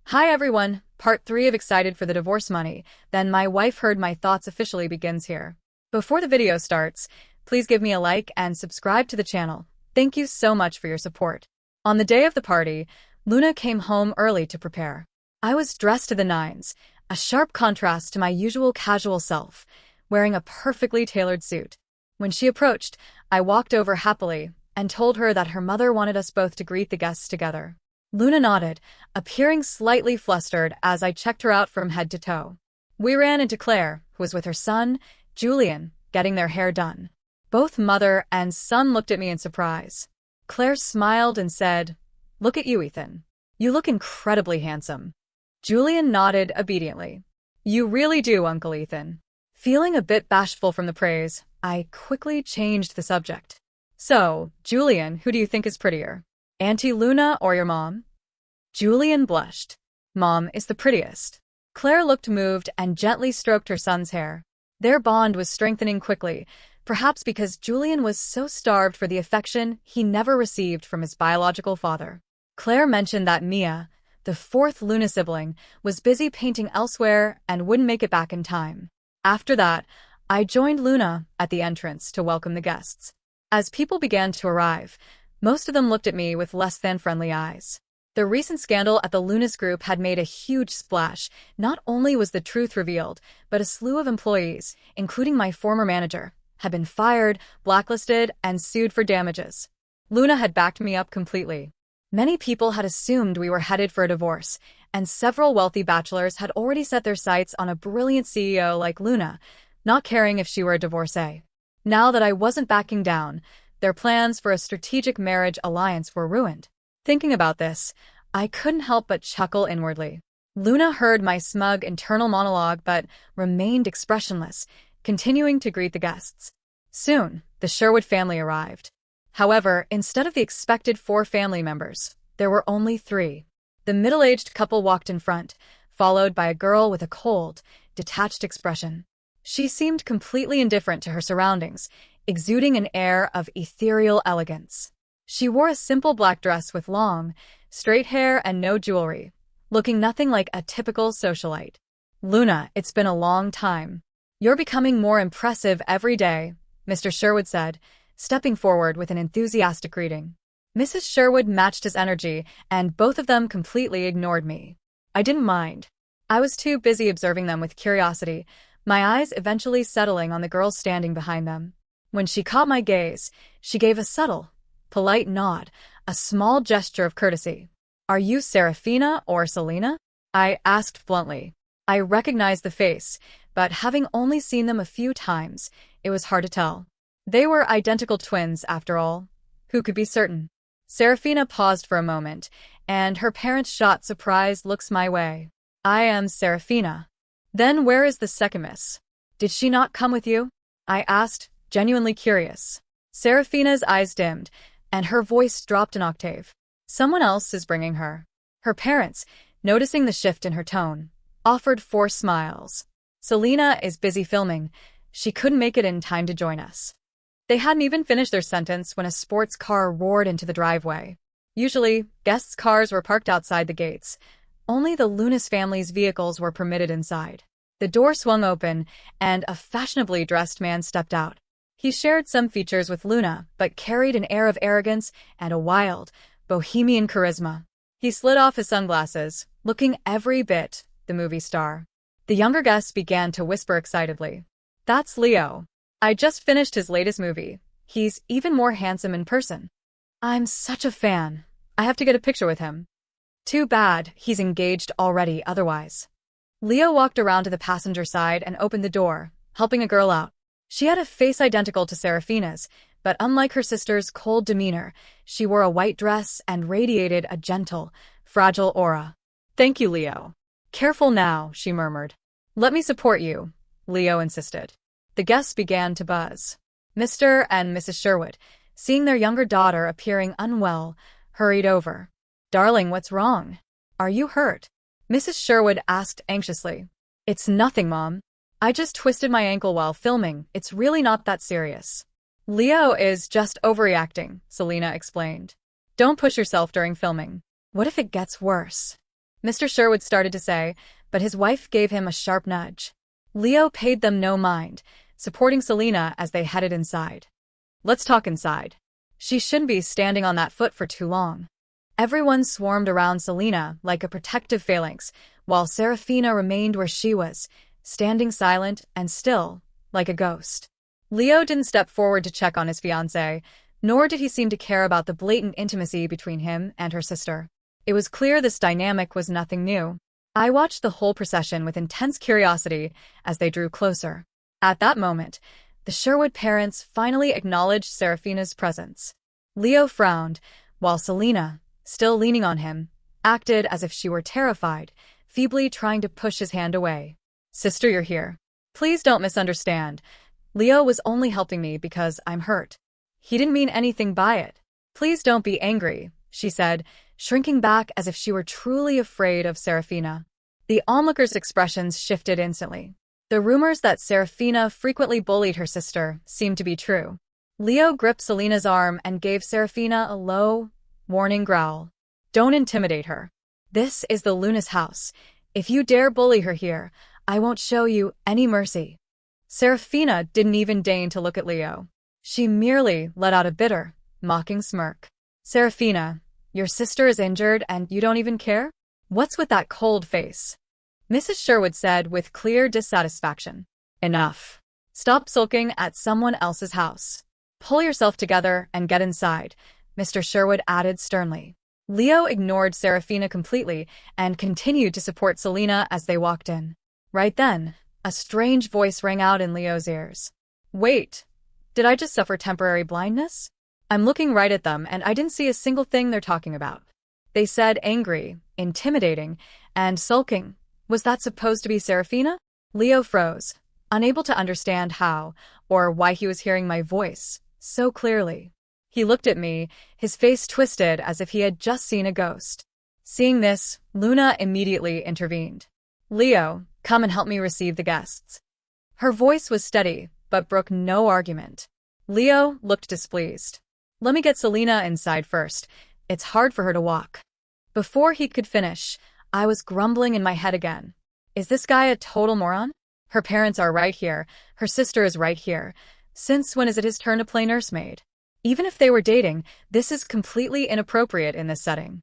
Hi everyone, part 3 of Excited for the Divorce Money, Then My Wife Heard My Thoughts officially begins here. Before the video starts, please give me a like and subscribe to the channel. Thank you so much for your support. On the day of the party, Luna came home early to prepare. I was dressed to the nines, a sharp contrast to my usual casual self, wearing a perfectly tailored suit. When she approached, I walked over happily and told her that her mother wanted us both to greet the guests together. Luna nodded, appearing slightly flustered as I checked her out from head to toe. We ran into Claire, who was with her son, Julian, getting their hair done. Both mother and son looked at me in surprise. Claire smiled and said, "Look at you, Ethan. You look incredibly handsome." Julian nodded obediently. "You really do, Uncle Ethan." Feeling a bit bashful from the praise, I quickly changed the subject. "So, Julian, who do you think is prettier? Auntie Luna or your mom?" Julian blushed. "Mom is the prettiest." Claire looked moved and gently stroked her son's hair. Their bond was strengthening quickly, perhaps because Julian was so starved for the affection he never received from his biological father. Claire mentioned that Mia, the fourth Luna sibling, was busy painting elsewhere and wouldn't make it back in time. After that, I joined Luna at the entrance to welcome the guests. As people began to arrive, most of them looked at me with less than friendly eyes. The recent scandal at the Lunas group had made a huge splash. Not only was the truth revealed, but a slew of employees, including my former manager, had been fired, blacklisted, and sued for damages. Luna had backed me up completely. Many people had assumed we were headed for a divorce, and several wealthy bachelors had already set their sights on a brilliant CEO like Luna, not caring if she were a divorcee. Now that I wasn't backing down, their plans for a strategic marriage alliance were ruined. Thinking about this, I couldn't help but chuckle inwardly. Luna heard my smug internal monologue but remained expressionless, continuing to greet the guests. Soon, the Sherwood family arrived. However, instead of the expected 4 family members, there were only 3. The middle-aged couple walked in front, followed by a girl with a cold, detached expression. She seemed completely indifferent to her surroundings, exuding an air of ethereal elegance. She wore a simple black dress with long, straight hair and no jewelry, looking nothing like a typical socialite. "Luna, it's been a long time. You're becoming more impressive every day," Mr. Sherwood said, stepping forward with an enthusiastic greeting. Mrs. Sherwood matched his energy, and both of them completely ignored me. I didn't mind. I was too busy observing them with curiosity, my eyes eventually settling on the girl standing behind them. When she caught my gaze, she gave a subtle, polite nod, a small gesture of courtesy. "Are you Serafina or Selena?" I asked bluntly. I recognized the face, but having only seen them a few times, it was hard to tell. They were identical twins, after all. Who could be certain? Serafina paused for a moment, and her parents shot surprised looks my way. "I am Serafina." "Then where is the second miss? Did she not come with you?" I asked, genuinely curious. Serafina's eyes dimmed, and her voice dropped an octave. "Someone else is bringing her." Her parents, noticing the shift in her tone, offered 4 smiles. "Selena is busy filming. She couldn't make it in time to join us." They hadn't even finished their sentence when a sports car roared into the driveway. Usually, guests' cars were parked outside the gates. Only the Lunas family's vehicles were permitted inside. The door swung open, and a fashionably dressed man stepped out. He shared some features with Luna, but carried an air of arrogance and a wild, bohemian charisma. He slid off his sunglasses, looking every bit the movie star. The younger guests began to whisper excitedly, "That's Leo. I just finished his latest movie. He's even more handsome in person. I'm such a fan. I have to get a picture with him." "Too bad, he's engaged already otherwise." Leo walked around to the passenger side and opened the door, helping a girl out. She had a face identical to Serafina's, but unlike her sister's cold demeanor, she wore a white dress and radiated a gentle, fragile aura. "Thank you, Leo." "Careful now," she murmured. "Let me support you," Leo insisted. The guests began to buzz. Mr. and Mrs. Sherwood, seeing their younger daughter appearing unwell, hurried over. "Darling, what's wrong? Are you hurt?" Mrs. Sherwood asked anxiously. "It's nothing, Mom. I just twisted my ankle while filming. It's really not that serious." "Leo is just overreacting," Selena explained. "Don't push yourself during filming. What if it gets worse?" Mr. Sherwood started to say, but his wife gave him a sharp nudge. Leo paid them no mind, supporting Selena as they headed inside. Let's talk inside. She shouldn't be standing on that foot for too long. Everyone swarmed around Selena like a protective phalanx, while Serafina remained where she was, standing silent and still, like a ghost. Leo didn't step forward to check on his fiancée, nor did he seem to care about the blatant intimacy between him and her sister. It was clear this dynamic was nothing new. I watched the whole procession with intense curiosity as they drew closer. At that moment, the Sherwood parents finally acknowledged Serafina's presence. Leo frowned, while Selena, still leaning on him, acted as if she were terrified, feebly trying to push his hand away. Sister, you're here. Please don't misunderstand. Leo was only helping me because I'm hurt. He didn't mean anything by it. Please don't be angry, she said, shrinking back as if she were truly afraid of Serafina. The onlookers' expressions shifted instantly. The rumors that Serafina frequently bullied her sister seemed to be true. Leo gripped Selena's arm and gave Serafina a low, warning growl. Don't intimidate her. This is the Luna's house. If you dare bully her here, I won't show you any mercy. Serafina didn't even deign to look at Leo. She merely let out a bitter, mocking smirk. Serafina, your sister is injured and you don't even care? What's with that cold face? Mrs. Sherwood said with clear dissatisfaction. Enough. Stop sulking at someone else's house. Pull yourself together and get inside, Mr. Sherwood added sternly. Leo ignored Serafina completely and continued to support Selena as they walked in. Right then, a strange voice rang out in Leo's ears. Wait, did I just suffer temporary blindness? I'm looking right at them and I didn't see a single thing they're talking about. They said angry, intimidating, and sulking. Was that supposed to be Serafina? Leo froze, unable to understand how or why he was hearing my voice so clearly. He looked at me, his face twisted as if he had just seen a ghost. Seeing this, Luna immediately intervened. Leo, come and help me receive the guests. Her voice was steady, but brooked no argument. Leo looked displeased. Let me get Selena inside first. It's hard for her to walk. Before he could finish, I was grumbling in my head again. Is this guy a total moron? Her parents are right here. Her sister is right here. Since when is it his turn to play nursemaid? Even if they were dating, this is completely inappropriate in this setting.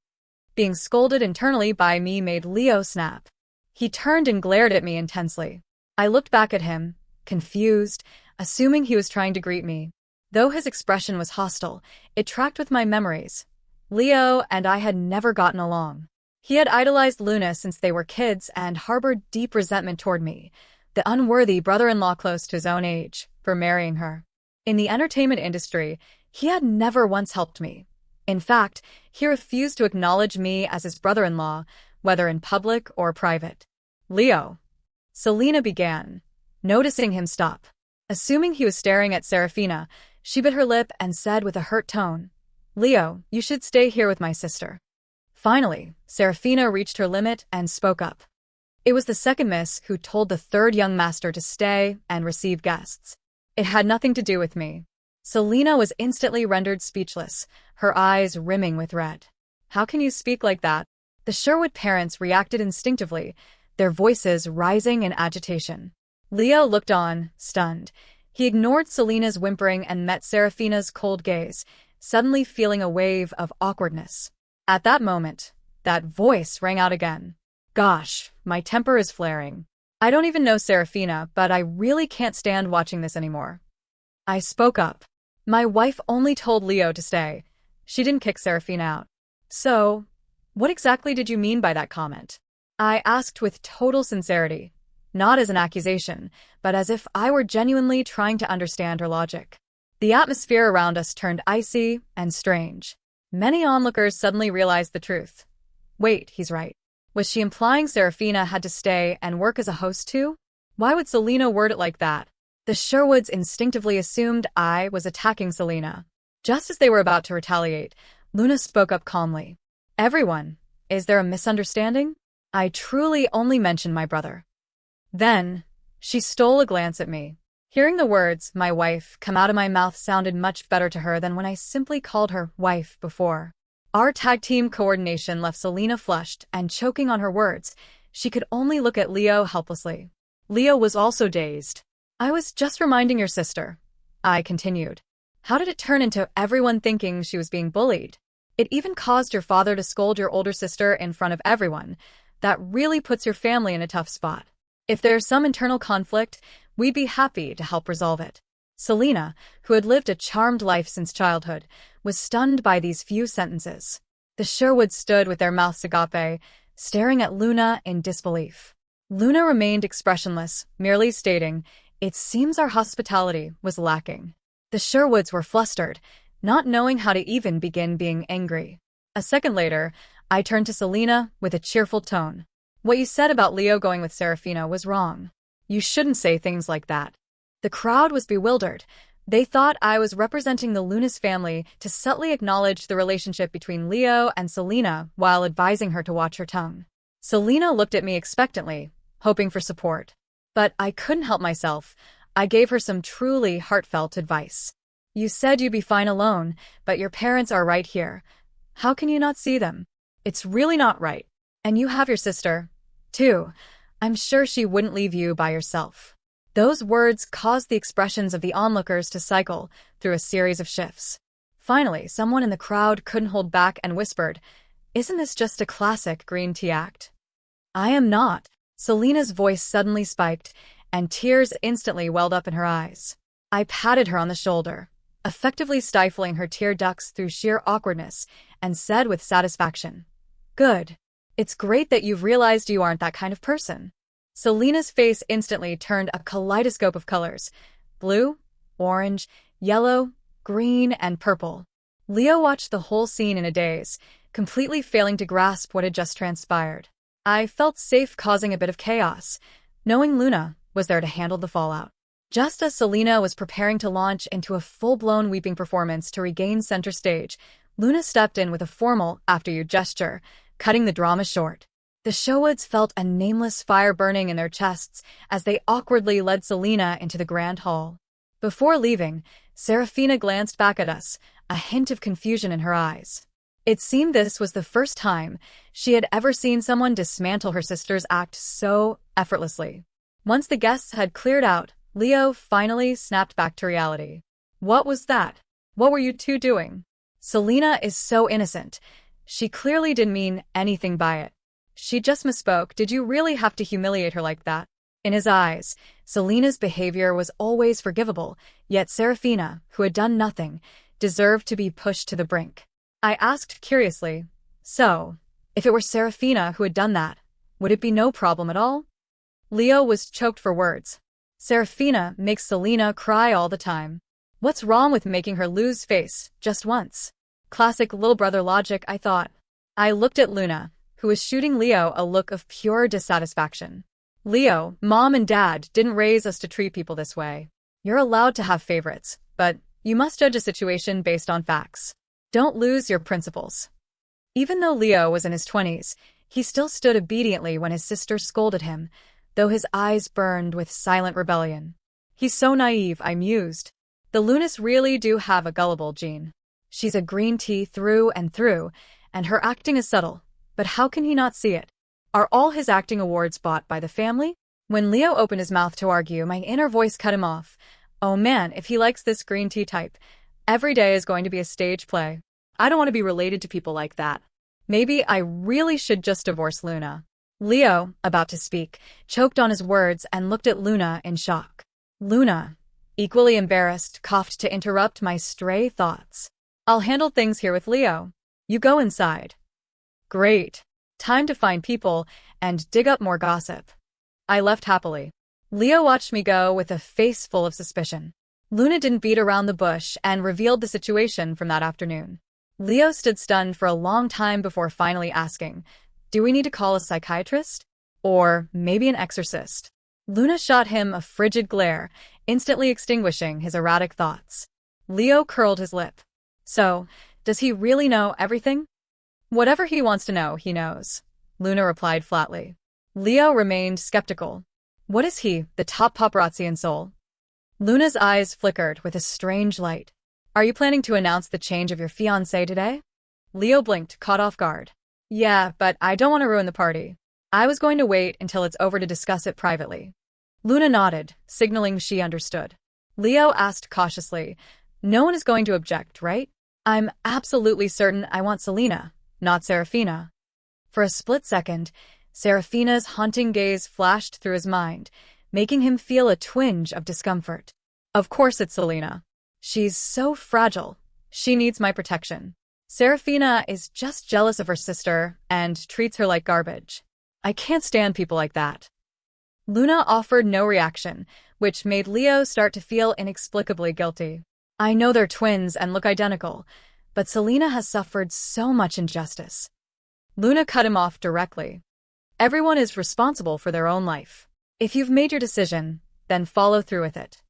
Being scolded internally by me made Leo snap. He turned and glared at me intensely. I looked back at him, confused, assuming he was trying to greet me. Though his expression was hostile, it tracked with my memories. Leo and I had never gotten along. He had idolized Luna since they were kids and harbored deep resentment toward me, the unworthy brother-in-law close to his own age, for marrying her. In the entertainment industry, he had never once helped me. In fact, he refused to acknowledge me as his brother-in-law, whether in public or private. Leo. Selena began, noticing him stop. Assuming he was staring at Serafina, she bit her lip and said with a hurt tone, Leo, you should stay here with my sister. Finally, Serafina reached her limit and spoke up. It was the second miss who told the third young master to stay and receive guests. It had nothing to do with me. Selena was instantly rendered speechless, her eyes rimming with red. How can you speak like that? The Sherwood parents reacted instinctively, their voices rising in agitation. Leo looked on, stunned. He ignored Selena's whimpering and met Serafina's cold gaze, suddenly feeling a wave of awkwardness. At that moment, that voice rang out again. Gosh, my temper is flaring. I don't even know Serafina, but I really can't stand watching this anymore. I spoke up. My wife only told Leo to stay. She didn't kick Serafina out. So, what exactly did you mean by that comment? I asked with total sincerity, not as an accusation, but as if I were genuinely trying to understand her logic. The atmosphere around us turned icy and strange. Many onlookers suddenly realized the truth. Wait, he's right. Was she implying Serafina had to stay and work as a host too? Why would Selena word it like that? The Sherwoods instinctively assumed I was attacking Selena. Just as they were about to retaliate, Luna spoke up calmly. Everyone, is there a misunderstanding? I truly only mentioned my brother. Then, she stole a glance at me. Hearing the words, my wife, come out of my mouth sounded much better to her than when I simply called her wife before. Our tag team coordination left Selena flushed and choking on her words. She could only look at Leo helplessly. Leo was also dazed. I was just reminding your sister, I continued. How did it turn into everyone thinking she was being bullied? It even caused your father to scold your older sister in front of everyone. That really puts your family in a tough spot. If there's some internal conflict, we'd be happy to help resolve it. Selena, who had lived a charmed life since childhood, was stunned by these few sentences. The Sherwoods stood with their mouths agape, staring at Luna in disbelief. Luna remained expressionless, merely stating, "It seems our hospitality was lacking." The Sherwoods were flustered, not knowing how to even begin being angry. A second later, I turned to Selena with a cheerful tone. "What you said about Leo going with Serafina was wrong. You shouldn't say things like that." The crowd was bewildered. They thought I was representing the Lunas family to subtly acknowledge the relationship between Leo and Selena while advising her to watch her tongue. Selena looked at me expectantly, hoping for support. But I couldn't help myself. I gave her some truly heartfelt advice. "You said you'd be fine alone, but your parents are right here. How can you not see them? It's really not right. And you have your sister, too. I'm sure she wouldn't leave you by yourself." Those words caused the expressions of the onlookers to cycle through a series of shifts. Finally, someone in the crowd couldn't hold back and whispered, "Isn't this just a classic green tea act?" "I am not." Selena's voice suddenly spiked, and tears instantly welled up in her eyes. I patted her on the shoulder, effectively stifling her tear ducts through sheer awkwardness, and said with satisfaction, "Good. It's great that you've realized you aren't that kind of person." Selena's face instantly turned a kaleidoscope of colors: blue, orange, yellow, green, and purple. Leo watched the whole scene in a daze, completely failing to grasp what had just transpired. I felt safe causing a bit of chaos, knowing Luna was there to handle the fallout. Just as Selena was preparing to launch into a full-blown weeping performance to regain center stage, Luna stepped in with a formal after-you gesture, cutting the drama short. The Sherwoods felt a nameless fire burning in their chests as they awkwardly led Selena into the grand hall. Before leaving, Serafina glanced back at us, a hint of confusion in her eyes. It seemed this was the first time she had ever seen someone dismantle her sister's act so effortlessly. Once the guests had cleared out, Leo finally snapped back to reality. "What was that? What were you two doing?" Selena is so innocent. She clearly didn't mean anything by it. She just misspoke. Did you really have to humiliate her like that? In his eyes, Selena's behavior was always forgivable, yet Serafina, who had done nothing, deserved to be pushed to the brink. I asked curiously, "So, if it were Serafina who had done that, would it be no problem at all?" Leo was choked for words. "Serafina makes Selena cry all the time. What's wrong with making her lose face just once?" Classic little brother logic, I thought. I looked at Luna, who was shooting Leo a look of pure dissatisfaction. "Leo, Mom and Dad didn't raise us to treat people this way. You're allowed to have favorites, but you must judge a situation based on facts. Don't lose your principles." Even though Leo was in his 20s, he still stood obediently when his sister scolded him, though his eyes burned with silent rebellion. "He's so naive," I mused. "The Lunas really do have a gullible gene. She's a green tea through and through, and her acting is subtle. But how can he not see it? Are all his acting awards bought by the family?" When Leo opened his mouth to argue, my inner voice cut him off. Oh man, if he likes this green tea type, every day is going to be a stage play. I don't want to be related to people like that. Maybe I really should just divorce Luna. Leo, about to speak, choked on his words and looked at Luna in shock. Luna, equally embarrassed, coughed to interrupt my stray thoughts. "I'll handle things here with Leo. You go inside." Great. Time to find people and dig up more gossip. I left happily. Leo watched me go with a face full of suspicion. Luna didn't beat around the bush and revealed the situation from that afternoon. Leo stood stunned for a long time before finally asking, "Do we need to call a psychiatrist? Or maybe an exorcist?" Luna shot him a frigid glare, instantly extinguishing his erratic thoughts. Leo curled his lip. "So, does he really know everything?" "Whatever he wants to know, he knows," Luna replied flatly. Leo remained skeptical. "What is he, the top paparazzi in Seoul?" Luna's eyes flickered with a strange light. "Are you planning to announce the change of your fiancé today?" Leo blinked, caught off guard. Yeah, but I don't want to ruin the party. I was going to wait until it's over to discuss it privately. Luna nodded, signaling she understood. Leo asked cautiously, no one is going to object, right? I'm absolutely certain I want Selena, not Serafina. For a split second, Serafina's haunting gaze flashed through his mind, making him feel a twinge of discomfort. Of course it's Selena. She's so fragile. She needs my protection. Serafina is just jealous of her sister and treats her like garbage. I can't stand people like that. Luna offered no reaction, which made Leo start to feel inexplicably guilty. I know they're twins and look identical, but Selena has suffered so much injustice. Luna cut him off directly. Everyone is responsible for their own life. If you've made your decision, then follow through with it.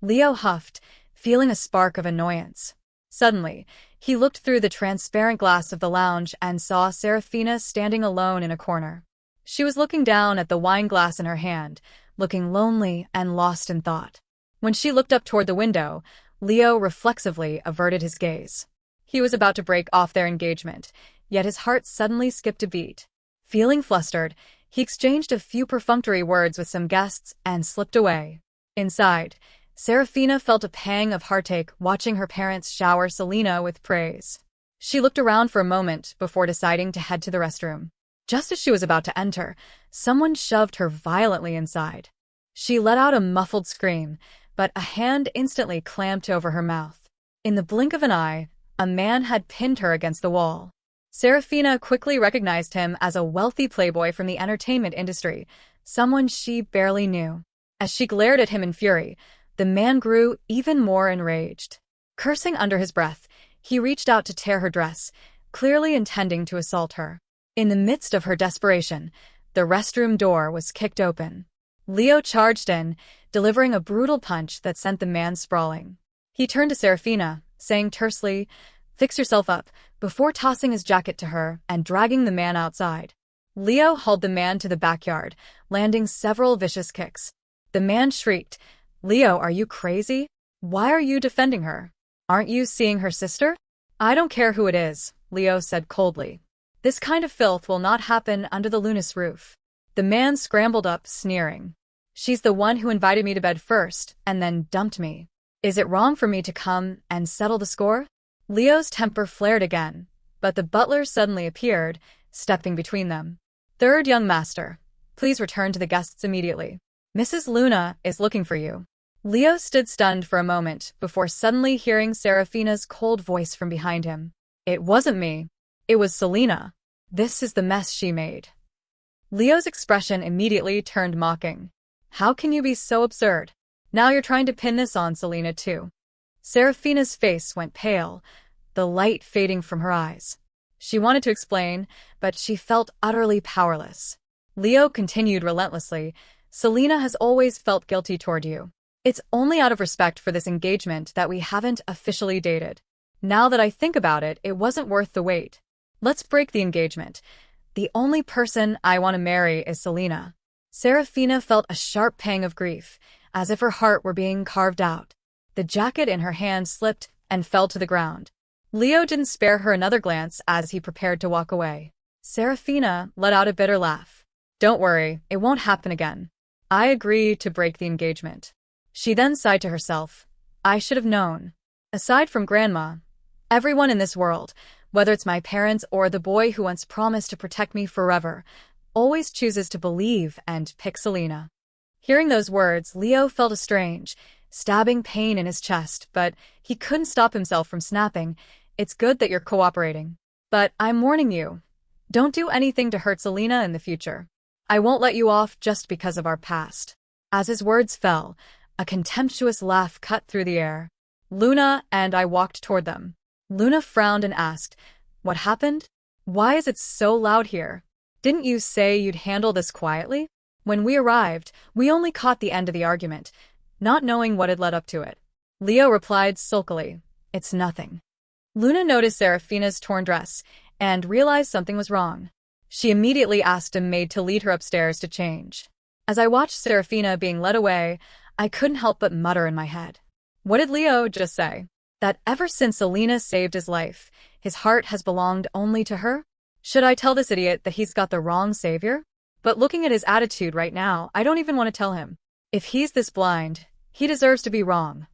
Leo huffed, feeling a spark of annoyance. Suddenly, he looked through the transparent glass of the lounge and saw Serafina standing alone in a corner. She was looking down at the wine glass in her hand, looking lonely and lost in thought. When she looked up toward the window, Leo reflexively averted his gaze. He was about to break off their engagement, yet his heart suddenly skipped a beat. Feeling flustered, he exchanged a few perfunctory words with some guests and slipped away. Inside, Serafina felt a pang of heartache watching her parents shower Selena with praise. She looked around for a moment before deciding to head to the restroom. Just as she was about to enter, someone shoved her violently inside. She let out a muffled scream, but a hand instantly clamped over her mouth. In the blink of an eye, a man had pinned her against the wall. Serafina quickly recognized him as a wealthy playboy from the entertainment industry, someone she barely knew. As she glared at him in fury, the man grew even more enraged. Cursing under his breath, he reached out to tear her dress, clearly intending to assault her. In the midst of her desperation, the restroom door was kicked open. Leo charged in, delivering a brutal punch that sent the man sprawling. He turned to Serafina, saying tersely, "Fix yourself up," before tossing his jacket to her and dragging the man outside. Leo hauled the man to the backyard, landing several vicious kicks. The man shrieked, "Leo, are you crazy? Why are you defending her? Aren't you seeing her sister?" "I don't care who it is," Leo said coldly. "This kind of filth will not happen under the Lunas roof." The man scrambled up, sneering. "She's the one who invited me to bed first, and then dumped me. Is it wrong for me to come and settle the score?" Leo's temper flared again, but the butler suddenly appeared, stepping between them. "Third young master, please return to the guests immediately. Mrs. Luna is looking for you." Leo stood stunned for a moment before suddenly hearing Serafina's cold voice from behind him. "It wasn't me. It was Selena. This is the mess she made." Leo's expression immediately turned mocking. "How can you be so absurd? Now you're trying to pin this on Selena too." Serafina's face went pale, the light fading from her eyes. She wanted to explain, but she felt utterly powerless. Leo continued relentlessly, "Selena has always felt guilty toward you. It's only out of respect for this engagement that we haven't officially dated. Now that I think about it, it wasn't worth the wait. Let's break the engagement. The only person I want to marry is Selena." Serafina felt a sharp pang of grief, as if her heart were being carved out. The jacket in her hand slipped and fell to the ground. Leo didn't spare her another glance as he prepared to walk away. Serafina let out a bitter laugh. "Don't worry, it won't happen again. I agree to break the engagement." She then sighed to herself. "I should have known. Aside from Grandma, everyone in this world, whether it's my parents or the boy who once promised to protect me forever, always chooses to believe and pick Selena." Hearing those words, Leo felt a strange, stabbing pain in his chest, but he couldn't stop himself from snapping, "It's good that you're cooperating. But I'm warning you. Don't do anything to hurt Selena in the future. I won't let you off just because of our past." As his words fell, a contemptuous laugh cut through the air. Luna and I walked toward them. Luna frowned and asked, "What happened? Why is it so loud here? Didn't you say you'd handle this quietly?" When we arrived, we only caught the end of the argument, not knowing what had led up to it. Leo replied sulkily, "It's nothing." Luna noticed Serafina's torn dress and realized something was wrong. She immediately asked a maid to lead her upstairs to change. As I watched Serafina being led away, I couldn't help but mutter in my head. What did Leo just say? That ever since Selena saved his life, His heart has belonged only to her? Should I tell this idiot that he's got the wrong savior? But looking at his attitude right now, I don't even want to tell him. If he's this blind, he deserves to be wrong.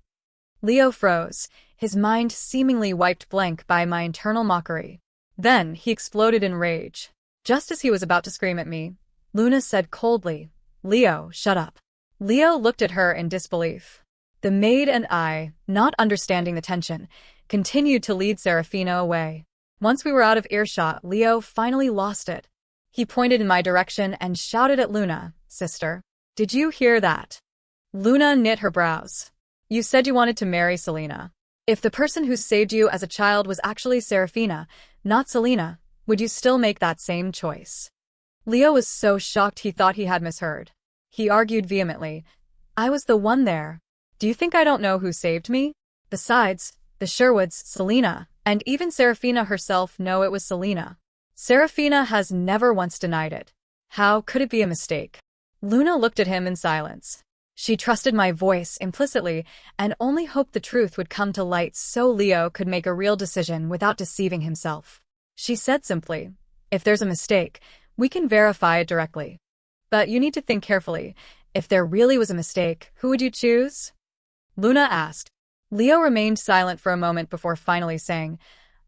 Leo froze, his mind seemingly wiped blank by my internal mockery. Then he exploded in rage. Just as he was about to scream at me, Luna said coldly, "Leo, shut up." Leo looked at her in disbelief. The maid and I, not understanding the tension, continued to lead Serafina away. Once we were out of earshot, Leo finally lost it. He pointed in my direction and shouted at Luna, "Sister, did you hear that?" Luna knit her brows. "You said you wanted to marry Selena. If the person who saved you as a child was actually Serafina, not Selena, would you still make that same choice?" Leo was so shocked he thought he had misheard. He argued vehemently, "I was the one there. Do you think I don't know who saved me? Besides, the Sherwoods, Selena, and even Serafina herself know it was Selena. Serafina has never once denied it. How could it be a mistake?" Luna looked at him in silence. She trusted my voice implicitly and only hoped the truth would come to light so Leo could make a real decision without deceiving himself. She said simply, "If there's a mistake, we can verify it directly. But you need to think carefully. If there really was a mistake, who would you choose?" Luna asked. Leo remained silent for a moment before finally saying,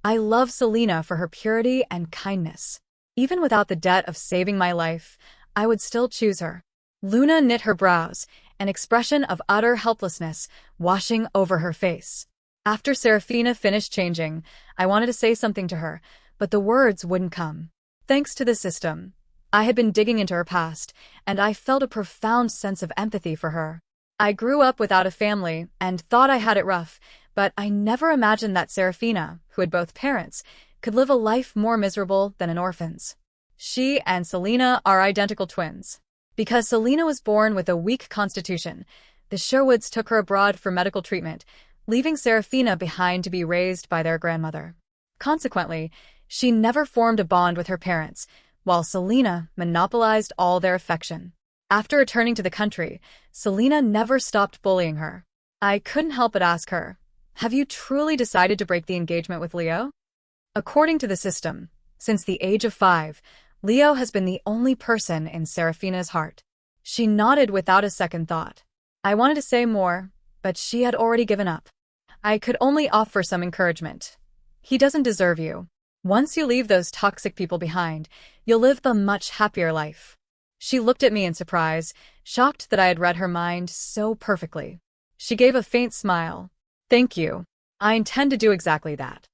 "I love Selena for her purity and kindness. Even without the debt of saving my life, I would still choose her." Luna knit her brows, an expression of utter helplessness washing over her face. After Serafina finished changing, I wanted to say something to her, but the words wouldn't come. Thanks to the system, I had been digging into her past, and I felt a profound sense of empathy for her. I grew up without a family and thought I had it rough, but I never imagined that Serafina, who had both parents, could live a life more miserable than an orphan's. She and Selena are identical twins. Because Selena was born with a weak constitution, the Sherwoods took her abroad for medical treatment, leaving Serafina behind to be raised by their grandmother. Consequently, she never formed a bond with her parents, while Selena monopolized all their affection. After returning to the country, Selena never stopped bullying her. I couldn't help but ask her, "Have you truly decided to break the engagement with Leo?" According to the system, since the age of 5, Leo has been the only person in Serafina's heart. She nodded without a second thought. I wanted to say more, but she had already given up. I could only offer some encouragement. "He doesn't deserve you. Once you leave those toxic people behind, you'll live a much happier life." She looked at me in surprise, shocked that I had read her mind so perfectly. She gave a faint smile. "Thank you. I intend to do exactly that."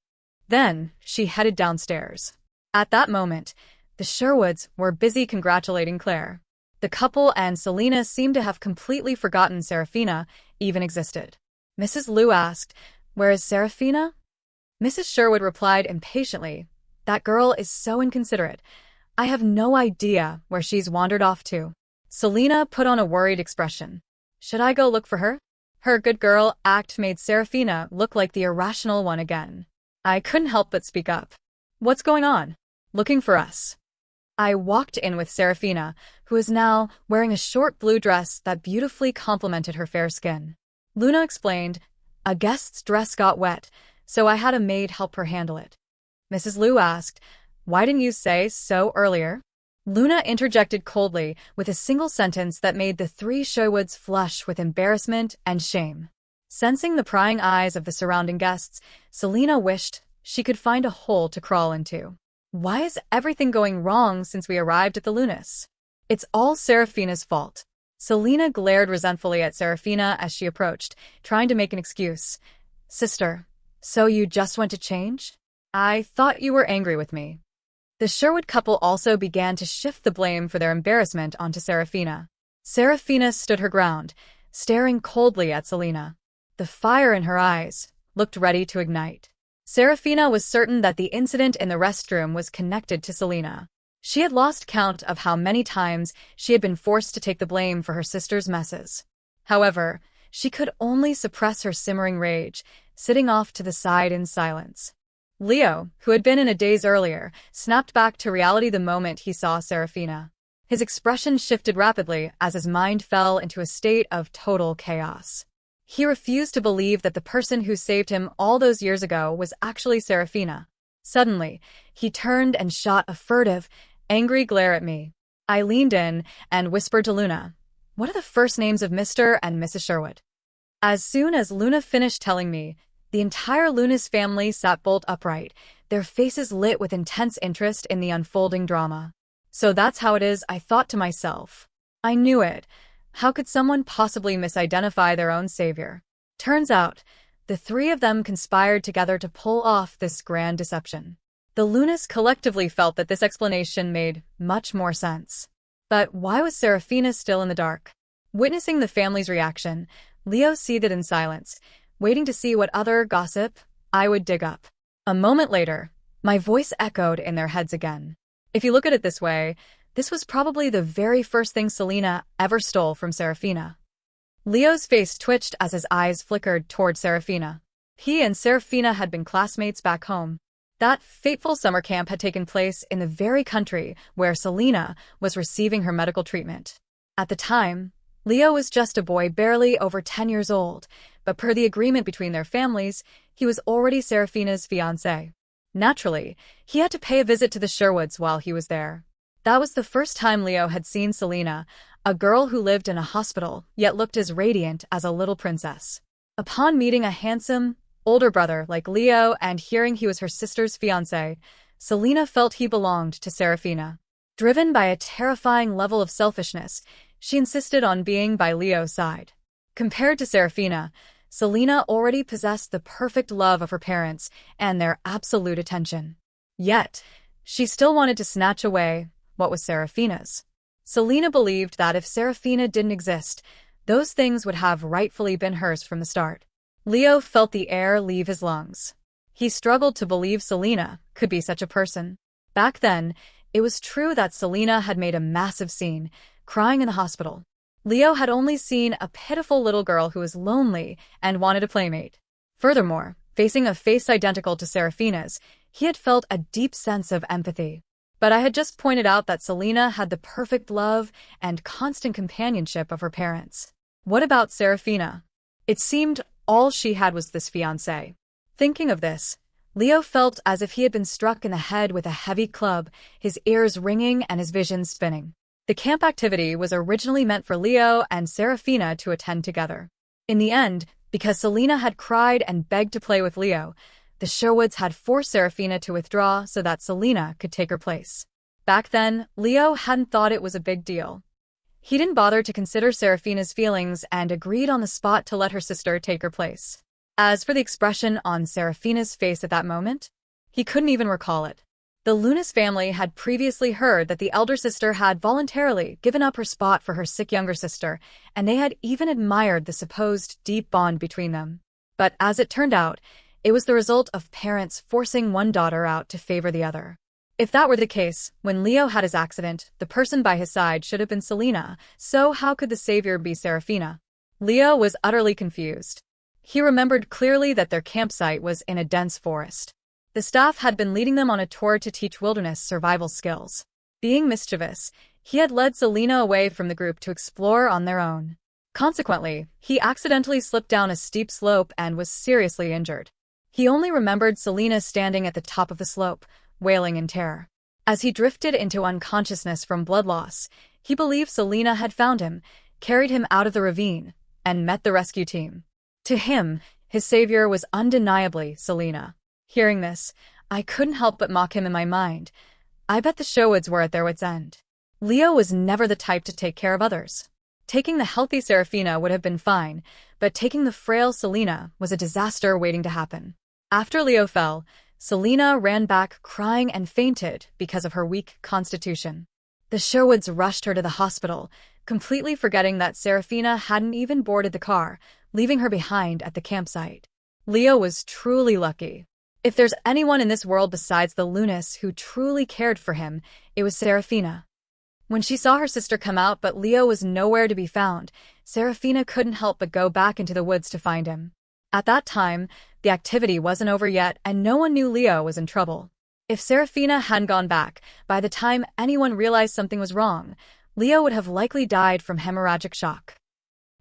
Then, she headed downstairs. At that moment, the Sherwoods were busy congratulating Claire. The couple and Selena seemed to have completely forgotten Serafina even existed. Mrs. Liu asked, "Where is Serafina?" Mrs. Sherwood replied impatiently, "That girl is so inconsiderate. I have no idea where she's wandered off to." Selena put on a worried expression. "Should I go look for her?" Her good girl act made Serafina look like the irrational one again. I couldn't help but speak up. "What's going on?" "Looking for us." I walked in with Serafina, who is now wearing a short blue dress that beautifully complemented her fair skin. Luna explained, "A guest's dress got wet, so I had a maid help her handle it." Mrs. Liu asked, "Why didn't you say so earlier?" Luna interjected coldly with a single sentence that made the 3 Sherwoods flush with embarrassment and shame. Sensing the prying eyes of the surrounding guests, Selena wished she could find a hole to crawl into. Why is everything going wrong since we arrived at the Lunas? It's all Serafina's fault. Selena glared resentfully at Serafina as she approached, trying to make an excuse. "Sister, so you just went to change? I thought you were angry with me." The Sherwood couple also began to shift the blame for their embarrassment onto Serafina. Serafina stood her ground, staring coldly at Selena. The fire in her eyes looked ready to ignite. Serafina was certain that the incident in the restroom was connected to Selena. She had lost count of how many times she had been forced to take the blame for her sister's messes. However, she could only suppress her simmering rage, sitting off to the side in silence. Leo, who had been in a daze earlier, snapped back to reality the moment he saw Serafina. His expression shifted rapidly as his mind fell into a state of total chaos. He refused to believe that the person who saved him all those years ago was actually Serafina. Suddenly, he turned and shot a furtive, angry glare at me. I leaned in and whispered to Luna, "What are the first names of Mr. and Mrs. Sherwood?" As soon as Luna finished telling me, the entire Luna's family sat bolt upright, their faces lit with intense interest in the unfolding drama. So that's how it is, I thought to myself. I knew it. How could someone possibly misidentify their own savior? Turns out, the three of them conspired together to pull off this grand deception. The Lunas collectively felt that this explanation made much more sense. But why was Serafina still in the dark? Witnessing the family's reaction, Leo seethed in silence, waiting to see what other gossip I would dig up. A moment later, my voice echoed in their heads again. If you look at it this way, this was probably the very first thing Selena ever stole from Serafina. Leo's face twitched as his eyes flickered toward Serafina. He and Serafina had been classmates back home. That fateful summer camp had taken place in the very country where Selena was receiving her medical treatment. At the time, Leo was just a boy barely over 10 years old, but per the agreement between their families, he was already Serafina's fiancé. Naturally, he had to pay a visit to the Sherwoods while he was there. That was the first time Leo had seen Selena, a girl who lived in a hospital, yet looked as radiant as a little princess. Upon meeting a handsome, older brother like Leo and hearing he was her sister's fiancé, Selena felt he belonged to Serafina. Driven by a terrifying level of selfishness, she insisted on being by Leo's side. Compared to Serafina, Selena already possessed the perfect love of her parents and their absolute attention. Yet, she still wanted to snatch away what was Serafina's. Selena believed that if Serafina didn't exist, those things would have rightfully been hers from the start. Leo felt the air leave his lungs. He struggled to believe Selena could be such a person. Back then, it was true that Selena had made a massive scene, crying in the hospital. Leo had only seen a pitiful little girl who was lonely and wanted a playmate. Furthermore, facing a face identical to Serafina's, he had felt a deep sense of empathy. But I had just pointed out that Selena had the perfect love and constant companionship of her parents. What about Serafina? It seemed all she had was this fiancé. Thinking of this, Leo felt as if he had been struck in the head with a heavy club, his ears ringing and his vision spinning. The camp activity was originally meant for Leo and Serafina to attend together. In the end, because Selena had cried and begged to play with Leo, the Sherwoods had forced Serafina to withdraw so that Selena could take her place. Back then, Leo hadn't thought it was a big deal. He didn't bother to consider Serafina's feelings and agreed on the spot to let her sister take her place. As for the expression on Serafina's face at that moment, he couldn't even recall it. The Lunas family had previously heard that the elder sister had voluntarily given up her spot for her sick younger sister, and they had even admired the supposed deep bond between them. But as it turned out, it was the result of parents forcing one daughter out to favor the other. If that were the case, when Leo had his accident, the person by his side should have been Selena, so how could the savior be Serafina? Leo was utterly confused. He remembered clearly that their campsite was in a dense forest. The staff had been leading them on a tour to teach wilderness survival skills. Being mischievous, he had led Selena away from the group to explore on their own. Consequently, he accidentally slipped down a steep slope and was seriously injured. He only remembered Selena standing at the top of the slope, wailing in terror. As he drifted into unconsciousness from blood loss, he believed Selena had found him, carried him out of the ravine, and met the rescue team. To him, his savior was undeniably Selena. Hearing this, I couldn't help but mock him in my mind. I bet the Sherwoods were at their wits' end. Leo was never the type to take care of others. Taking the healthy Serafina would have been fine, but taking the frail Selena was a disaster waiting to happen. After Leo fell, Selena ran back crying and fainted because of her weak constitution. The Sherwoods rushed her to the hospital, completely forgetting that Serafina hadn't even boarded the car, leaving her behind at the campsite. Leo was truly lucky. If there's anyone in this world besides the Lunas who truly cared for him, it was Serafina. When she saw her sister come out but Leo was nowhere to be found, Serafina couldn't help but go back into the woods to find him. At that time, the activity wasn't over yet and no one knew Leo was in trouble. If Serafina hadn't gone back, by the time anyone realized something was wrong, Leo would have likely died from hemorrhagic shock.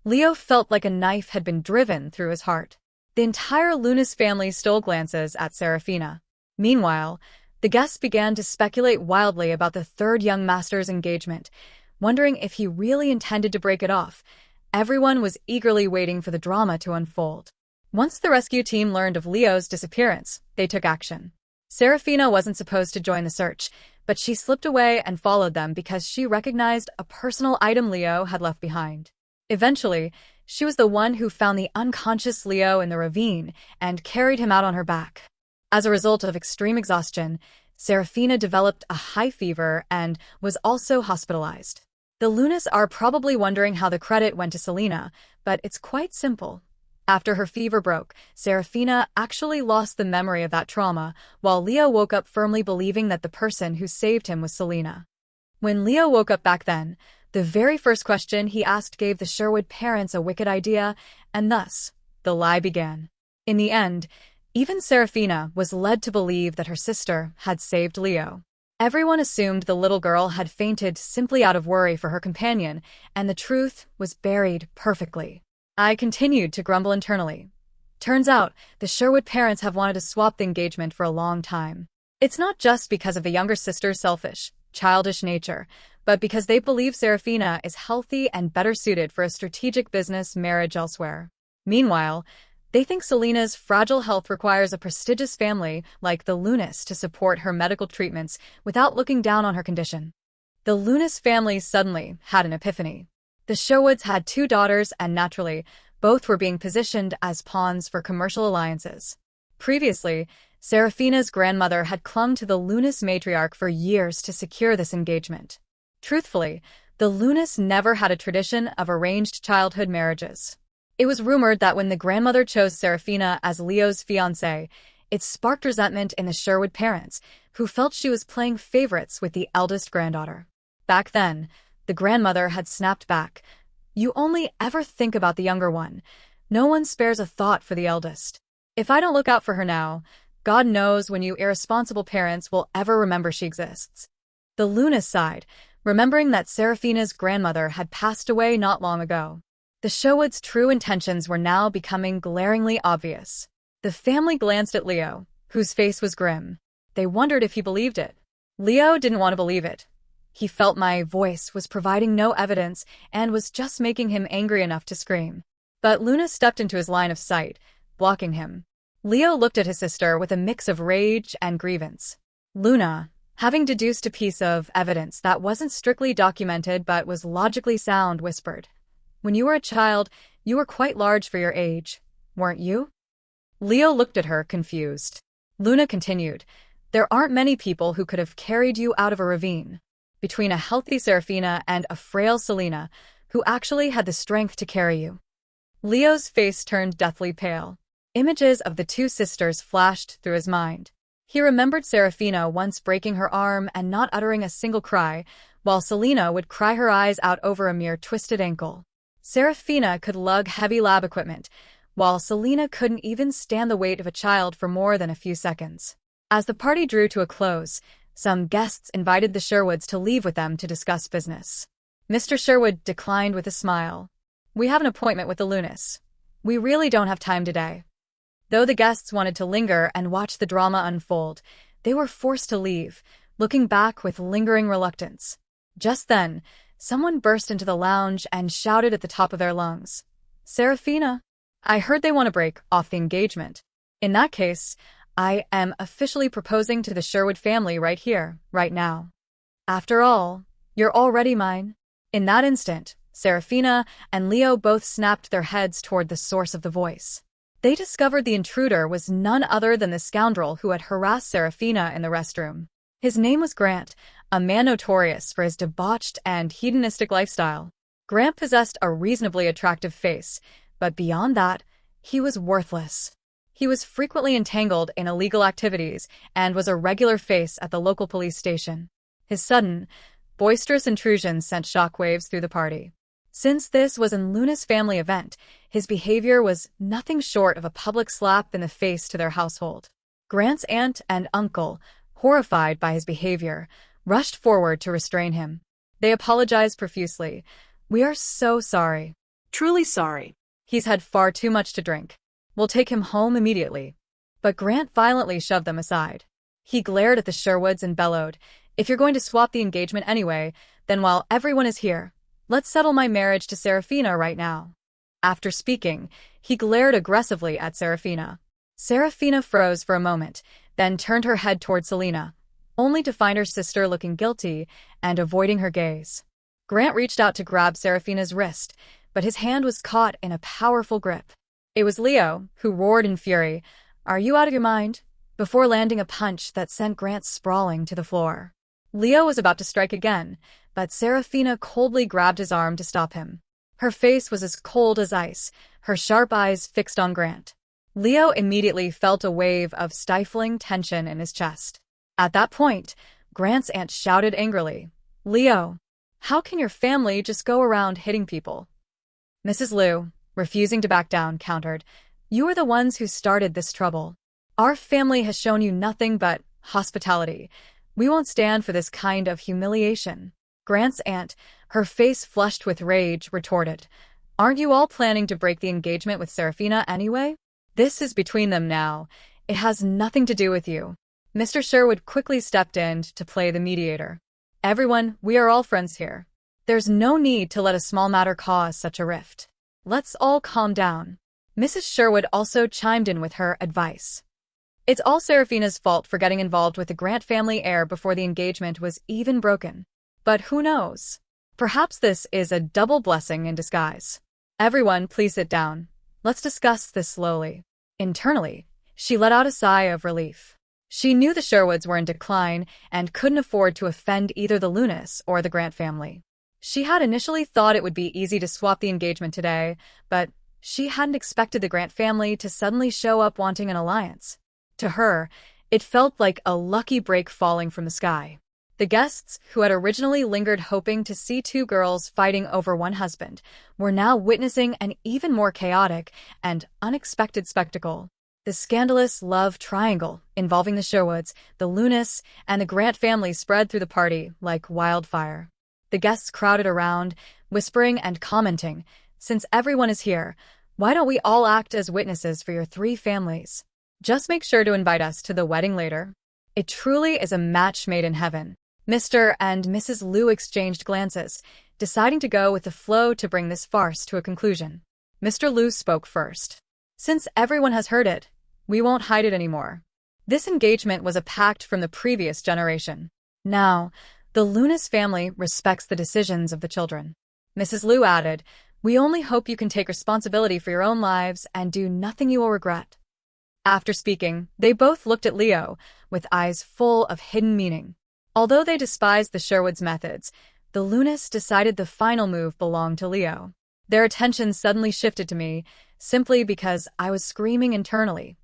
Leo felt like a knife had been driven through his heart. The entire Lunas family stole glances at Serafina. Meanwhile, the guests began to speculate wildly about the third young master's engagement, wondering if he really intended to break it off. Everyone was eagerly waiting for the drama to unfold. Once the rescue team learned of Leo's disappearance, they took action. Serafina wasn't supposed to join the search, but she slipped away and followed them because she recognized a personal item Leo had left behind. Eventually, she was the one who found the unconscious Leo in the ravine and carried him out on her back. As a result of extreme exhaustion, Serafina developed a high fever and was also hospitalized. The Lunas are probably wondering how the credit went to Selena, but it's quite simple. After her fever broke, Serafina actually lost the memory of that trauma, while Leo woke up firmly believing that the person who saved him was Selena. When Leo woke up back then, the very first question he asked gave the Sherwood parents a wicked idea, and thus, the lie began. In the end, even Serafina was led to believe that her sister had saved Leo. Everyone assumed the little girl had fainted simply out of worry for her companion, and the truth was buried perfectly. I continued to grumble internally. Turns out, the Sherwood parents have wanted to swap the engagement for a long time. It's not just because of the younger sister's selfish, childish nature, but because they believe Serafina is healthy and better suited for a strategic business marriage elsewhere. Meanwhile, they think Selena's fragile health requires a prestigious family like the Lunas to support her medical treatments without looking down on her condition. The Lunas family suddenly had an epiphany. The Sherwoods had 2 daughters and naturally, both were being positioned as pawns for commercial alliances. Previously, Serafina's grandmother had clung to the Lunas matriarch for years to secure this engagement. Truthfully, the Lunas never had a tradition of arranged childhood marriages. It was rumored that when the grandmother chose Serafina as Leo's fiancée, it sparked resentment in the Sherwood parents, who felt she was playing favorites with the eldest granddaughter. Back then, the grandmother had snapped back. "You only ever think about the younger one. No one spares a thought for the eldest. If I don't look out for her now, God knows when you irresponsible parents will ever remember she exists." The Lunas sighed, remembering that Serafina's grandmother had passed away not long ago. The Sherwoods' true intentions were now becoming glaringly obvious. The family glanced at Leo, whose face was grim. They wondered if he believed it. Leo didn't want to believe it. He felt my voice was providing no evidence and was just making him angry enough to scream. But Luna stepped into his line of sight, blocking him. Leo looked at his sister with a mix of rage and grievance. Luna, having deduced a piece of evidence that wasn't strictly documented but was logically sound, whispered, "When you were a child, you were quite large for your age, weren't you?" Leo looked at her, confused. Luna continued, "There aren't many people who could have carried you out of a ravine. Between a healthy Serafina and a frail Selena, who actually had the strength to carry you?" Leo's face turned deathly pale. Images of the 2 sisters flashed through his mind. He remembered Serafina once breaking her arm and not uttering a single cry, while Selena would cry her eyes out over a mere twisted ankle. Serafina could lug heavy lab equipment, while Selena couldn't even stand the weight of a child for more than a few seconds. As the party drew to a close, some guests invited the Sherwoods to leave with them to discuss business. Mr. Sherwood declined with a smile. "We have an appointment with the Lunas. We really don't have time today." Though the guests wanted to linger and watch the drama unfold, they were forced to leave, looking back with lingering reluctance. Just then, someone burst into the lounge and shouted at the top of their lungs, "Serafina, I heard they want to break off the engagement. In that case, I am officially proposing to the Sherwood family right here, right now. After all, you're already mine." In that instant, Serafina and Leo both snapped their heads toward the source of the voice. They discovered the intruder was none other than the scoundrel who had harassed Serafina in the restroom. His name was Grant, a man notorious for his debauched and hedonistic lifestyle. Grant possessed a reasonably attractive face, but beyond that, he was worthless. He was frequently entangled in illegal activities and was a regular face at the local police station. His sudden, boisterous intrusion sent shockwaves through the party. Since this was an Lunas family event, his behavior was nothing short of a public slap in the face to their household. Grant's aunt and uncle, horrified by his behavior, rushed forward to restrain him. They apologized profusely. "We are so sorry. Truly sorry. He's had far too much to drink. We'll take him home immediately." But Grant violently shoved them aside. He glared at the Sherwoods and bellowed, "If you're going to swap the engagement anyway, then while everyone is here, let's settle my marriage to Serafina right now." After speaking, he glared aggressively at Serafina. Serafina froze for a moment, then turned her head toward Selena, only to find her sister looking guilty and avoiding her gaze. Grant reached out to grab Serafina's wrist, but his hand was caught in a powerful grip. It was Leo, who roared in fury, "Are you out of your mind?" before landing a punch that sent Grant sprawling to the floor. Leo was about to strike again, but Serafina coldly grabbed his arm to stop him. Her face was as cold as ice, her sharp eyes fixed on Grant. Leo immediately felt a wave of stifling tension in his chest. At that point, Grant's aunt shouted angrily, "Leo, how can your family just go around hitting people?" Mrs. Liu, refusing to back down, countered, "You are the ones who started this trouble. Our family has shown you nothing but hospitality. We won't stand for this kind of humiliation." Grant's aunt, her face flushed with rage, retorted, "Aren't you all planning to break the engagement with Serafina anyway? This is between them now. It has nothing to do with you." Mr. Sherwood quickly stepped in to play the mediator. "Everyone, we are all friends here. There's no need to let a small matter cause such a rift. Let's all calm down." Mrs. Sherwood also chimed in with her advice. "It's all Serafina's fault for getting involved with the Grant family heir before the engagement was even broken. But who knows? Perhaps this is a double blessing in disguise. Everyone, please sit down. Let's discuss this slowly." Internally, she let out a sigh of relief. She knew the Sherwoods were in decline and couldn't afford to offend either the Lunas or the Grant family. She had initially thought it would be easy to swap the engagement today, but she hadn't expected the Grant family to suddenly show up wanting an alliance. To her, it felt like a lucky break falling from the sky. The guests, who had originally lingered hoping to see two girls fighting over one husband, were now witnessing an even more chaotic and unexpected spectacle. The scandalous love triangle involving the Sherwoods, the Lunas, and the Grant family spread through the party like wildfire. The guests crowded around, whispering and commenting, "Since everyone is here, why don't we all act as witnesses for your three families? Just make sure to invite us to the wedding later." It truly is a match made in heaven. Mr. and Mrs. Liu exchanged glances, deciding to go with the flow to bring this farce to a conclusion. Mr. Liu spoke first. "Since everyone has heard it, we won't hide it anymore. This engagement was a pact from the previous generation. Now, the Lunas family respects the decisions of the children." Mrs. Liu added, "We only hope you can take responsibility for your own lives and do nothing you will regret." After speaking, they both looked at Leo, with eyes full of hidden meaning. Although they despised the Sherwoods' methods, the Lunas decided the final move belonged to Leo. Their attention suddenly shifted to me, simply because I was screaming internally,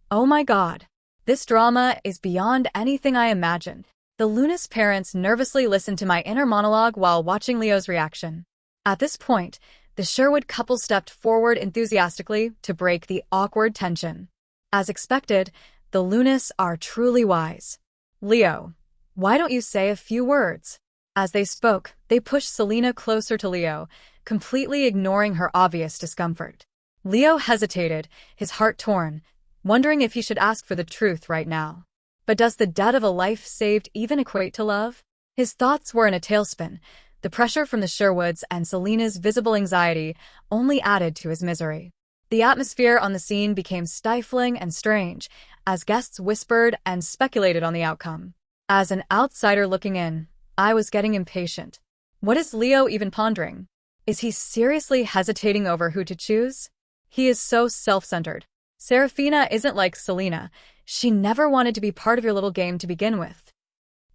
"Oh my God! This drama is beyond anything I imagined." The Lunas parents nervously listened to my inner monologue while watching Leo's reaction. At this point, the Sherwood couple stepped forward enthusiastically to break the awkward tension. As expected, the Lunas are truly wise. "Leo, why don't you say a few words?" As they spoke, they pushed Selena closer to Leo, completely ignoring her obvious discomfort. Leo hesitated, his heart torn, wondering if he should ask for the truth right now. But does the debt of a life saved even equate to love? His thoughts were in a tailspin. The pressure from the Sherwoods and Selena's visible anxiety only added to his misery. The atmosphere on the scene became stifling and strange, as guests whispered and speculated on the outcome. As an outsider looking in, I was getting impatient. What is Leo even pondering? Is he seriously hesitating over who to choose? He is so self-centered. Serafina isn't like Selena. She never wanted to be part of your little game to begin with.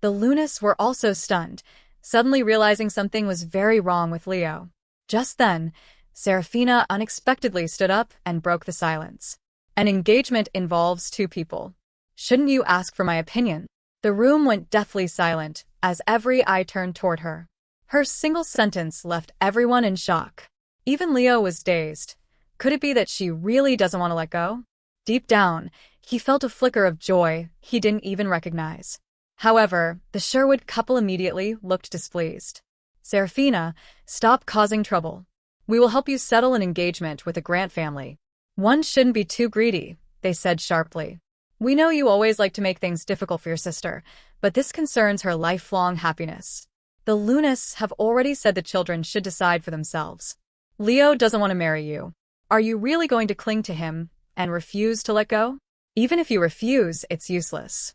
The Lunas were also stunned, suddenly realizing something was very wrong with Leo. Just then, Serafina unexpectedly stood up and broke the silence. "An engagement involves two people. Shouldn't you ask for my opinion?" The room went deathly silent as every eye turned toward her. Her single sentence left everyone in shock. Even Leo was dazed. Could it be that she really doesn't want to let go? Deep down, he felt a flicker of joy he didn't even recognize. However, the Sherwood couple immediately looked displeased. "Serafina, stop causing trouble. We will help you settle an engagement with the Grant family." "One shouldn't be too greedy," they said sharply. We know you always like to make things difficult for your sister, but this concerns her lifelong happiness. The Lunists have already said the children should decide for themselves. Leo doesn't want to marry you. Are you really going to cling to him and refuse to let go? Even if you refuse, it's useless.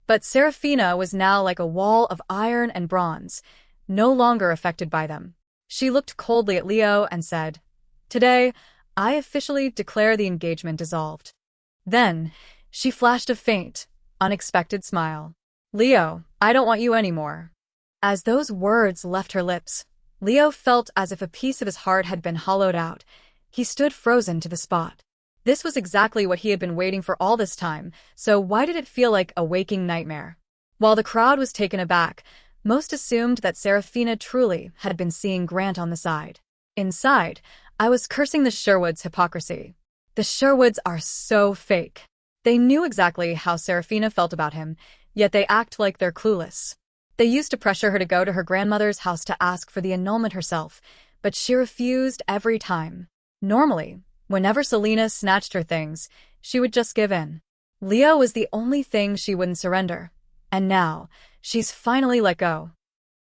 But Serafina was now like a wall of iron and bronze, no longer affected by them. She looked coldly at Leo and said, "Today, I officially declare the engagement dissolved." Then, she flashed a faint, unexpected smile. "Leo, I don't want you anymore." As those words left her lips, Leo felt as if a piece of his heart had been hollowed out. He stood frozen to the spot. This was exactly what he had been waiting for all this time, so why did it feel like a waking nightmare? While the crowd was taken aback, most assumed that Serafina truly had been seeing Grant on the side. Inside, I was cursing the Sherwoods' hypocrisy. The Sherwoods are so fake. They knew exactly how Serafina felt about him, yet they act like they're clueless. They used to pressure her to go to her grandmother's house to ask for the annulment herself, but she refused every time. Normally, whenever Selena snatched her things, she would just give in. Leo was the only thing she wouldn't surrender, and now, she's finally let go.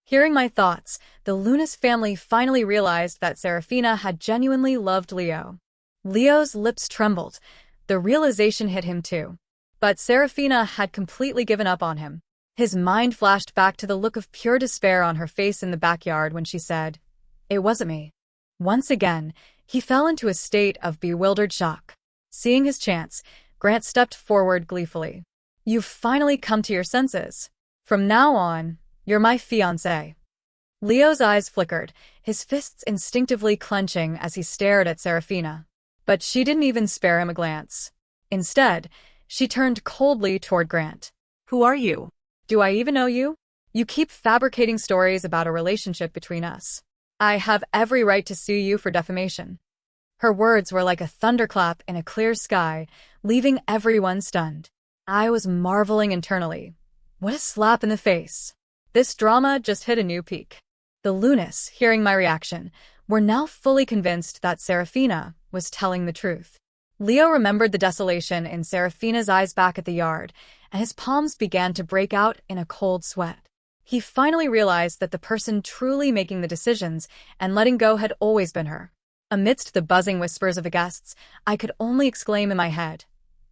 Hearing my thoughts, the Lunas family finally realized that Serafina had genuinely loved Leo. Leo's lips trembled. The realization hit him too. But Serafina had completely given up on him. His mind flashed back to the look of pure despair on her face in the backyard when she said, "It wasn't me." Once again, he fell into a state of bewildered shock. Seeing his chance, Grant stepped forward gleefully. "You've finally come to your senses. From now on, you're my fiancé." Leo's eyes flickered, his fists instinctively clenching as he stared at Serafina. But she didn't even spare him a glance. Instead, she turned coldly toward Grant. "Who are you? Do I even know you? You keep fabricating stories about a relationship between us. I have every right to sue you for defamation." Her words were like a thunderclap in a clear sky, leaving everyone stunned. I was marveling internally. What a slap in the face. This drama just hit a new peak. The Lunas, hearing my reaction, were now fully convinced that Serafina was telling the truth. Leo remembered the desolation in Serafina's eyes back at the yard, and his palms began to break out in a cold sweat. He finally realized that the person truly making the decisions and letting go had always been her. Amidst the buzzing whispers of the guests, I could only exclaim in my head,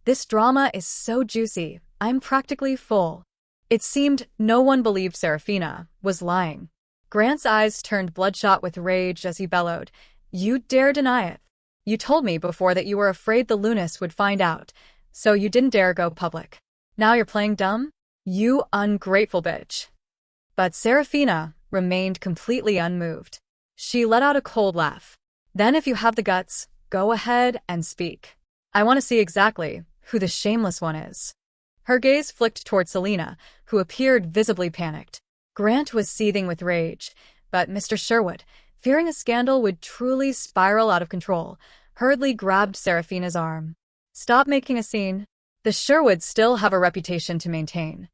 "This drama is so juicy, I'm practically full." It seemed no one believed Serafina was lying. Grant's eyes turned bloodshot with rage as he bellowed, "You dare deny it? You told me before that you were afraid the Lunas would find out, so you didn't dare go public. Now you're playing dumb? You ungrateful bitch." But Serafina remained completely unmoved. She let out a cold laugh. "Then if you have the guts, go ahead and speak. I want to see exactly who the shameless one is." Her gaze flicked toward Selena, who appeared visibly panicked. Grant was seething with rage, but Mr. Sherwood, fearing a scandal would truly spiral out of control, hurriedly grabbed Serafina's arm. "Stop making a scene. The Sherwoods still have a reputation to maintain."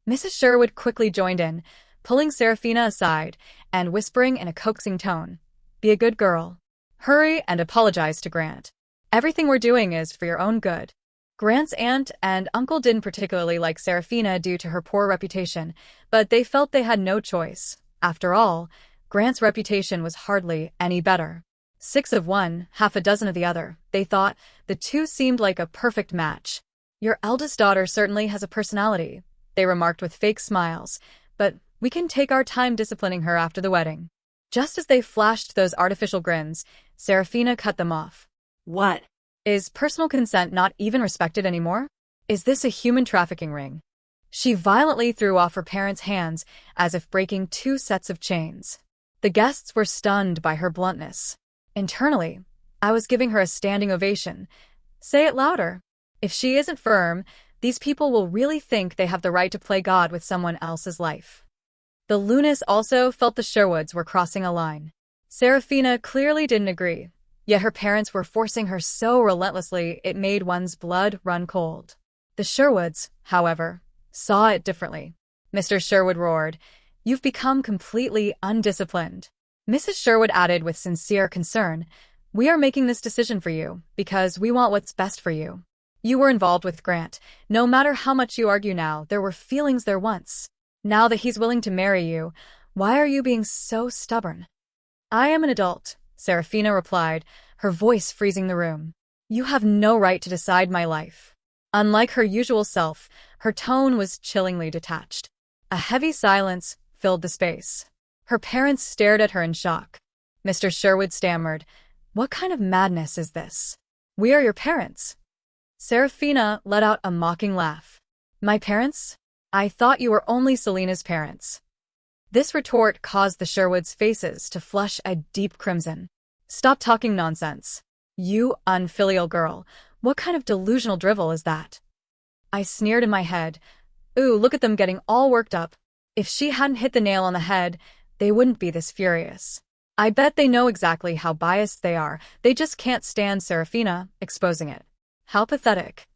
Mrs. Sherwood quickly joined in, pulling Serafina aside and whispering in a coaxing tone, "Be a good girl. Hurry and apologize to Grant. Everything we're doing is for your own good." Grant's aunt and uncle didn't particularly like Serafina due to her poor reputation, but they felt they had no choice. After all, Grant's reputation was hardly any better. 6 of one, half a dozen of the other, they thought. The two seemed like a perfect match. "Your eldest daughter certainly has a personality," they remarked with fake smiles, "but we can take our time disciplining her after the wedding." Just as they flashed those artificial grins, Serafina cut them off. "What? Is personal consent not even respected anymore? Is this a human trafficking ring?" She violently threw off her parents' hands as if breaking 2 sets of chains. The guests were stunned by her bluntness. Internally, I was giving her a standing ovation. Say it louder. If she isn't firm, these people will really think they have the right to play God with someone else's life. The Lunas also felt the Sherwoods were crossing a line. Serafina clearly didn't agree, yet her parents were forcing her so relentlessly it made one's blood run cold. The Sherwoods, however, saw it differently. Mr. Sherwood roared, "You've become completely undisciplined." Mrs. Sherwood added with sincere concern, "We are making this decision for you because we want what's best for you. You were involved with Grant. No matter how much you argue now, there were feelings there once. Now that he's willing to marry you, why are you being so stubborn? I am an adult, Serafina replied, her voice freezing the room. You have no right to decide my life. Unlike her usual self, her tone was chillingly detached. A heavy silence filled the space. Her parents stared at her in shock. Mr. Sherwood stammered, "What kind of madness is this? We are your parents." Serafina let out a mocking laugh. "My parents? I thought you were only Selena's parents." This retort caused the Sherwoods' faces to flush a deep crimson. "Stop talking nonsense. You unfilial girl. What kind of delusional drivel is that?" I sneered in my head. Ooh, look at them getting all worked up. If she hadn't hit the nail on the head, they wouldn't be this furious. I bet they know exactly how biased they are. They just can't stand Serafina exposing it. How pathetic.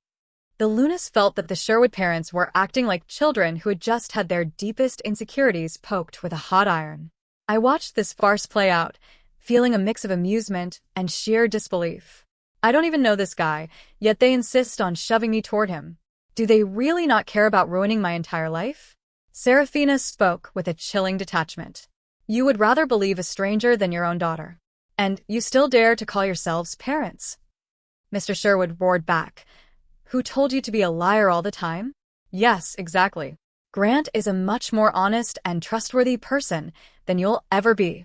The Lunas felt that the Sherwood parents were acting like children who had just had their deepest insecurities poked with a hot iron. I watched this farce play out, feeling a mix of amusement and sheer disbelief. I don't even know this guy, yet they insist on shoving me toward him. Do they really not care about ruining my entire life? Serafina spoke with a chilling detachment. You would rather believe a stranger than your own daughter. And you still dare to call yourselves parents? Mr. Sherwood roared back. Who told you to be a liar all the time? Yes, exactly. Grant is a much more honest and trustworthy person than you'll ever be.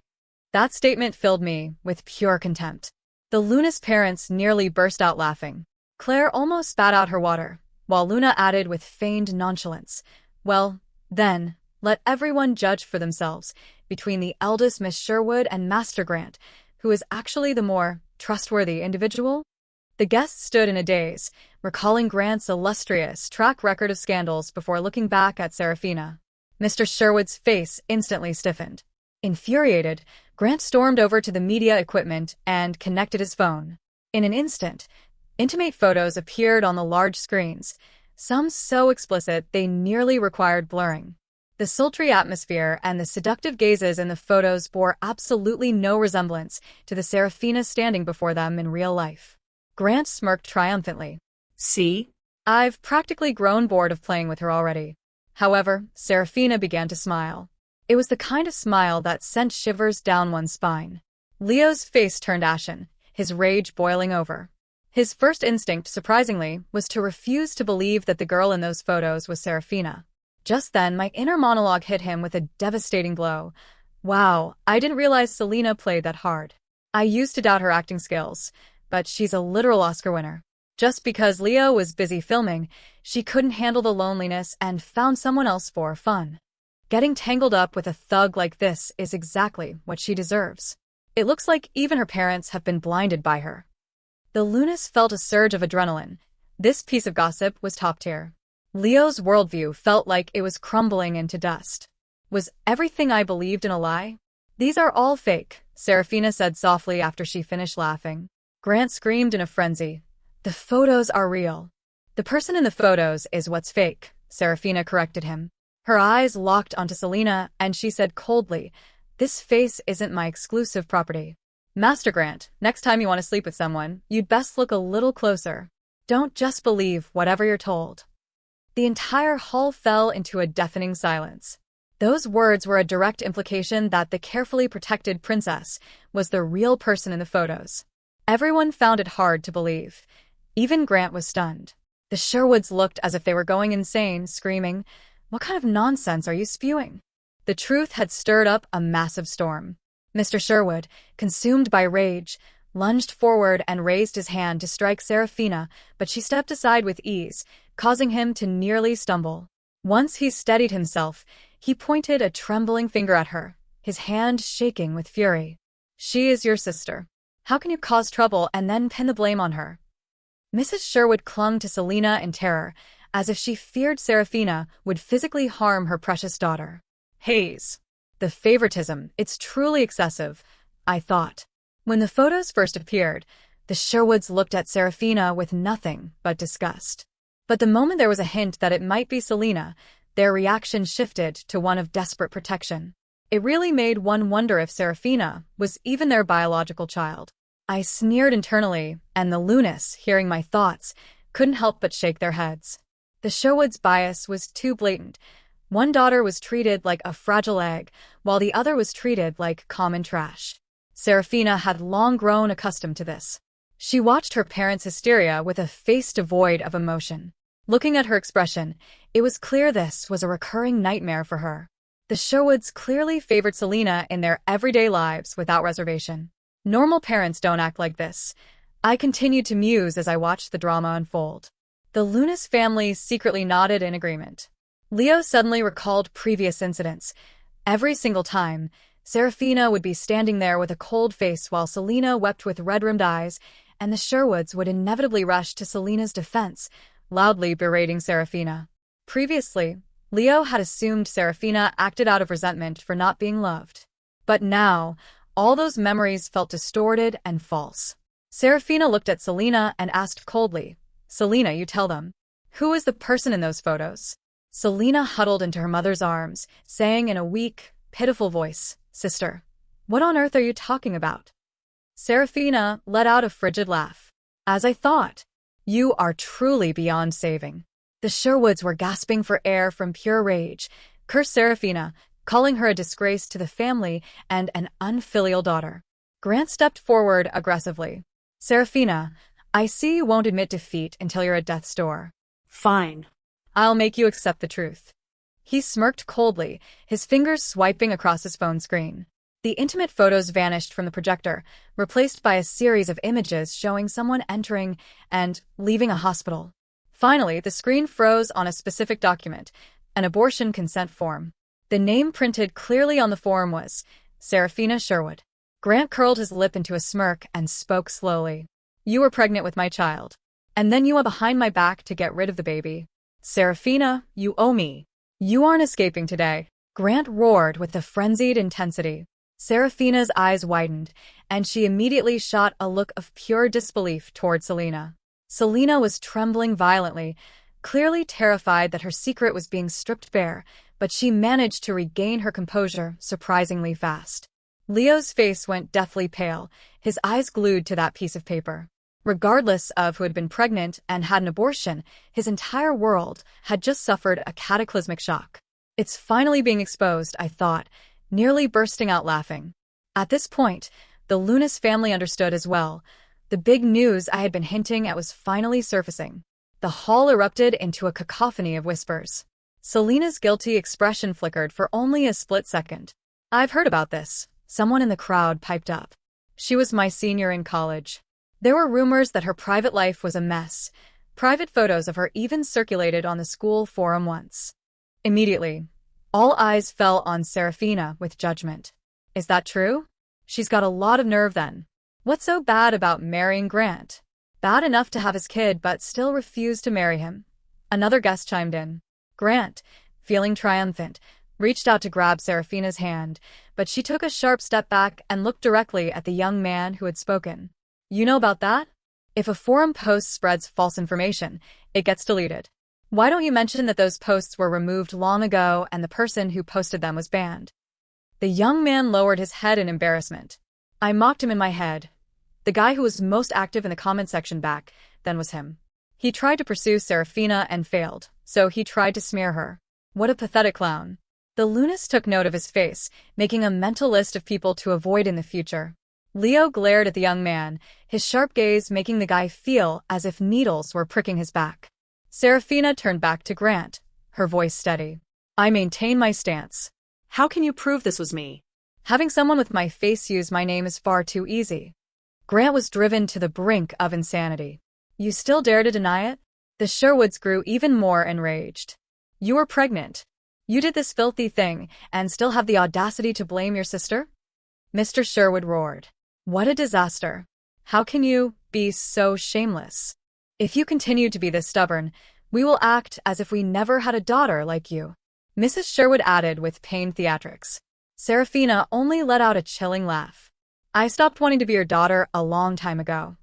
That statement filled me with pure contempt. The Luna's parents nearly burst out laughing. Claire almost spat out her water, while Luna added with feigned nonchalance, "Well, then, let everyone judge for themselves between the eldest Miss Sherwood and Master Grant, who is actually the more trustworthy individual." The guests stood in a daze, recalling Grant's illustrious track record of scandals before looking back at Serafina. Mr. Sherwood's face instantly stiffened. Infuriated, Grant stormed over to the media equipment and connected his phone. In an instant, intimate photos appeared on the large screens, some so explicit they nearly required blurring. The sultry atmosphere and the seductive gazes in the photos bore absolutely no resemblance to the Serafina standing before them in real life. Grant smirked triumphantly. "See? I've practically grown bored of playing with her already." However, Serafina began to smile. It was the kind of smile that sent shivers down one's spine. Leo's face turned ashen, his rage boiling over. His first instinct, surprisingly, was to refuse to believe that the girl in those photos was Serafina. Just then, my inner monologue hit him with a devastating blow. Wow, I didn't realize Selena played that hard. I used to doubt her acting skills, but she's a literal Oscar winner. Just because Leo was busy filming, she couldn't handle the loneliness and found someone else for fun. Getting tangled up with a thug like this is exactly what she deserves. It looks like even her parents have been blinded by her. The Lunas felt a surge of adrenaline. This piece of gossip was top tier. Leo's worldview felt like it was crumbling into dust. Was everything I believed in a lie? These are all fake, Serafina said softly after she finished laughing. Grant screamed in a frenzy. The photos are real. The person in the photos is what's fake, Serafina corrected him. Her eyes locked onto Selena, and she said coldly, "This face isn't my exclusive property. Master Grant, next time you want to sleep with someone, you'd best look a little closer. Don't just believe whatever you're told." The entire hall fell into a deafening silence. Those words were a direct implication that the carefully protected princess was the real person in the photos. Everyone found it hard to believe. Even Grant was stunned. The Sherwoods looked as if they were going insane, screaming, "What kind of nonsense are you spewing?" The truth had stirred up a massive storm. Mr. Sherwood, consumed by rage, lunged forward and raised his hand to strike Serafina, but she stepped aside with ease, causing him to nearly stumble. Once he steadied himself, he pointed a trembling finger at her, his hand shaking with fury. "She is your sister. How can you cause trouble and then pin the blame on her?" Mrs. Sherwood clung to Selena in terror, as if she feared Serafina would physically harm her precious daughter. Haze. The favoritism, it's truly excessive, I thought. When the photos first appeared, the Sherwoods looked at Serafina with nothing but disgust. But the moment there was a hint that it might be Selena, their reaction shifted to one of desperate protection. It really made one wonder if Serafina was even their biological child. I sneered internally, and the Lunas, hearing my thoughts, couldn't help but shake their heads. The Sherwoods' bias was too blatant. One daughter was treated like a fragile egg, while the other was treated like common trash. Serafina had long grown accustomed to this. She watched her parents' hysteria with a face devoid of emotion. Looking at her expression, it was clear this was a recurring nightmare for her. The Sherwoods clearly favored Selena in their everyday lives without reservation. Normal parents don't act like this. I continued to muse as I watched the drama unfold. The Lunas family secretly nodded in agreement. Leo suddenly recalled previous incidents. Every single time, Serafina would be standing there with a cold face while Selena wept with red-rimmed eyes, and the Sherwoods would inevitably rush to Selena's defense, loudly berating Serafina. Previously, Leo had assumed Serafina acted out of resentment for not being loved. But now, all those memories felt distorted and false. Serafina looked at Selena and asked coldly, "Selena, you tell them. Who is the person in those photos?" Selena huddled into her mother's arms, saying in a weak, pitiful voice, "Sister, what on earth are you talking about?" Serafina let out a frigid laugh. "As I thought. You are truly beyond saving." The Sherwoods were gasping for air from pure rage, cursed Serafina, calling her a disgrace to the family and an unfilial daughter. Grant stepped forward aggressively. "Serafina, I see you won't admit defeat until you're at death's door." "Fine. "I'll make you accept the truth." He smirked coldly, his fingers swiping across his phone screen. The intimate photos vanished from the projector, replaced by a series of images showing someone entering and leaving a hospital. Finally, the screen froze on a specific document, an abortion consent form. The name printed clearly on the form was Serafina Sherwood. Grant curled his lip into a smirk and spoke slowly. "You were pregnant with my child. And then you went behind my back to get rid of the baby. Serafina, you owe me. You aren't escaping today." Grant roared with a frenzied intensity. Serafina's eyes widened, and she immediately shot a look of pure disbelief toward Selena. Selena was trembling violently, clearly terrified that her secret was being stripped bare, but she managed to regain her composure surprisingly fast. Leo's face went deathly pale, his eyes glued to that piece of paper. Regardless of who had been pregnant and had an abortion, his entire world had just suffered a cataclysmic shock. "It's finally being exposed," I thought, nearly bursting out laughing. At this point, the Lunas family understood as well. The big news I had been hinting at was finally surfacing. The hall erupted into a cacophony of whispers. Selena's guilty expression flickered for only a split second. "I've heard about this," someone in the crowd piped up. She was my senior in college. There were rumors that her private life was a mess. Private photos of her even circulated on the school forum once. Immediately, all eyes fell on Serafina with judgment. "Is that true? She's got a lot of nerve then. What's so bad about marrying Grant? Bad enough to have his kid but still refuse to marry him?" Another guest chimed in. Grant, feeling triumphant, reached out to grab Serafina's hand, but she took a sharp step back and looked directly at the young man who had spoken. "You know about that? If a forum post spreads false information, it gets deleted. Why don't you mention that those posts were removed long ago and the person who posted them was banned?" The young man lowered his head in embarrassment. I mocked him in my head. The guy who was most active in the comment section back then was him. He tried to pursue Serafina and failed, so he tried to smear her. What a pathetic clown. The Lunas took note of his face, making a mental list of people to avoid in the future. Leo glared at the young man, his sharp gaze making the guy feel as if needles were pricking his back. Serafina turned back to Grant, her voice steady. "I maintain my stance." "How can you prove this was me?" "Having someone with my face use my name is far too easy." Grant was driven to the brink of insanity. "You still dare to deny it?" The Sherwoods grew even more enraged. "You were pregnant. You did this filthy thing, and still have the audacity to blame your sister?" Mr. Sherwood roared. "What a disaster. How can you be so shameless? If you continue to be this stubborn, we will act as if we never had a daughter like you." Mrs. Sherwood added with pained theatrics. Serafina only let out a chilling laugh. "I stopped wanting to be your daughter a long time ago."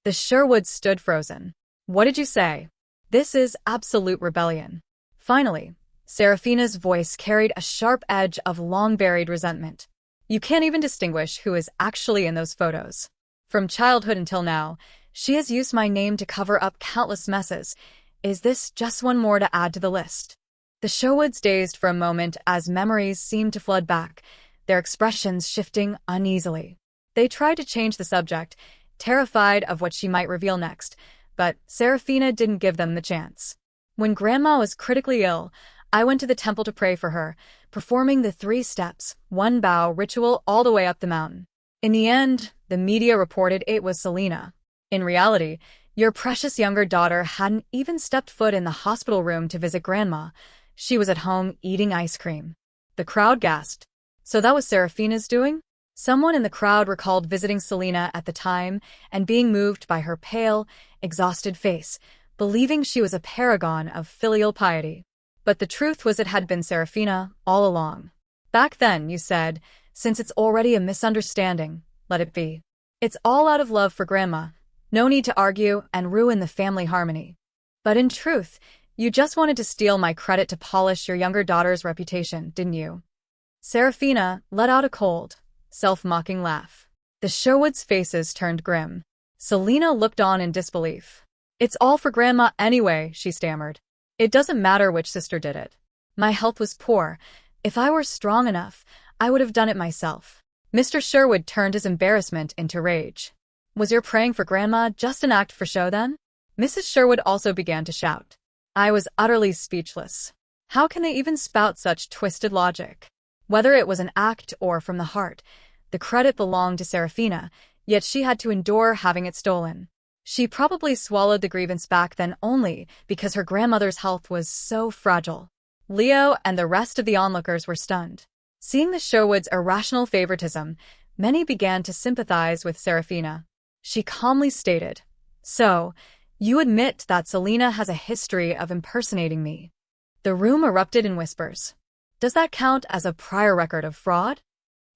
The Sherwoods stood frozen. "What did you say?" "This is absolute rebellion." Finally, Serafina's voice carried a sharp edge of long-buried resentment. "You can't even distinguish who is actually in those photos. From childhood until now, She has used my name to cover up countless messes. Is this just one more to add to the list? The Sherwoods dazed for a moment as memories seemed to flood back, their expressions shifting uneasily. They tried to change the subject, terrified of what she might reveal next, but Serafina didn't give them the chance. When Grandma was critically ill, I went to the temple to pray for her, performing the 3 steps, 1 bow ritual all the way up the mountain. In the end, the media reported it was Selena. In reality, your precious younger daughter hadn't even stepped foot in the hospital room to visit Grandma. She was at home eating ice cream. The crowd gasped. So that was Serafina's doing? Someone in the crowd recalled visiting Selena at the time and being moved by her pale, exhausted face, believing she was a paragon of filial piety. But the truth was it had been Serafina all along. Back then, you said, since it's already a misunderstanding, let it be. It's all out of love for Grandma. No need to argue and ruin the family harmony. But in truth, you just wanted to steal my credit to polish your younger daughter's reputation, didn't you? Serafina let out a cold, self-mocking laugh. The Sherwoods' faces turned grim. Selena looked on in disbelief. It's all for Grandma anyway, she stammered. It doesn't matter which sister did it. My health was poor. If I were strong enough, I would have done it myself. Mr. Sherwood turned his embarrassment into rage. Was your praying for Grandma just an act for show then? Mrs. Sherwood also began to shout. I was utterly speechless. How can they even spout such twisted logic? Whether it was an act or from the heart, the credit belonged to Serafina, yet she had to endure having it stolen. She probably swallowed the grievance back then only because her grandmother's health was so fragile. Leo and the rest of the onlookers were stunned. Seeing the Sherwoods' irrational favoritism, many began to sympathize with Serafina. She calmly stated, So, you admit that Selena has a history of impersonating me. The room erupted in whispers. Does that count as a prior record of fraud?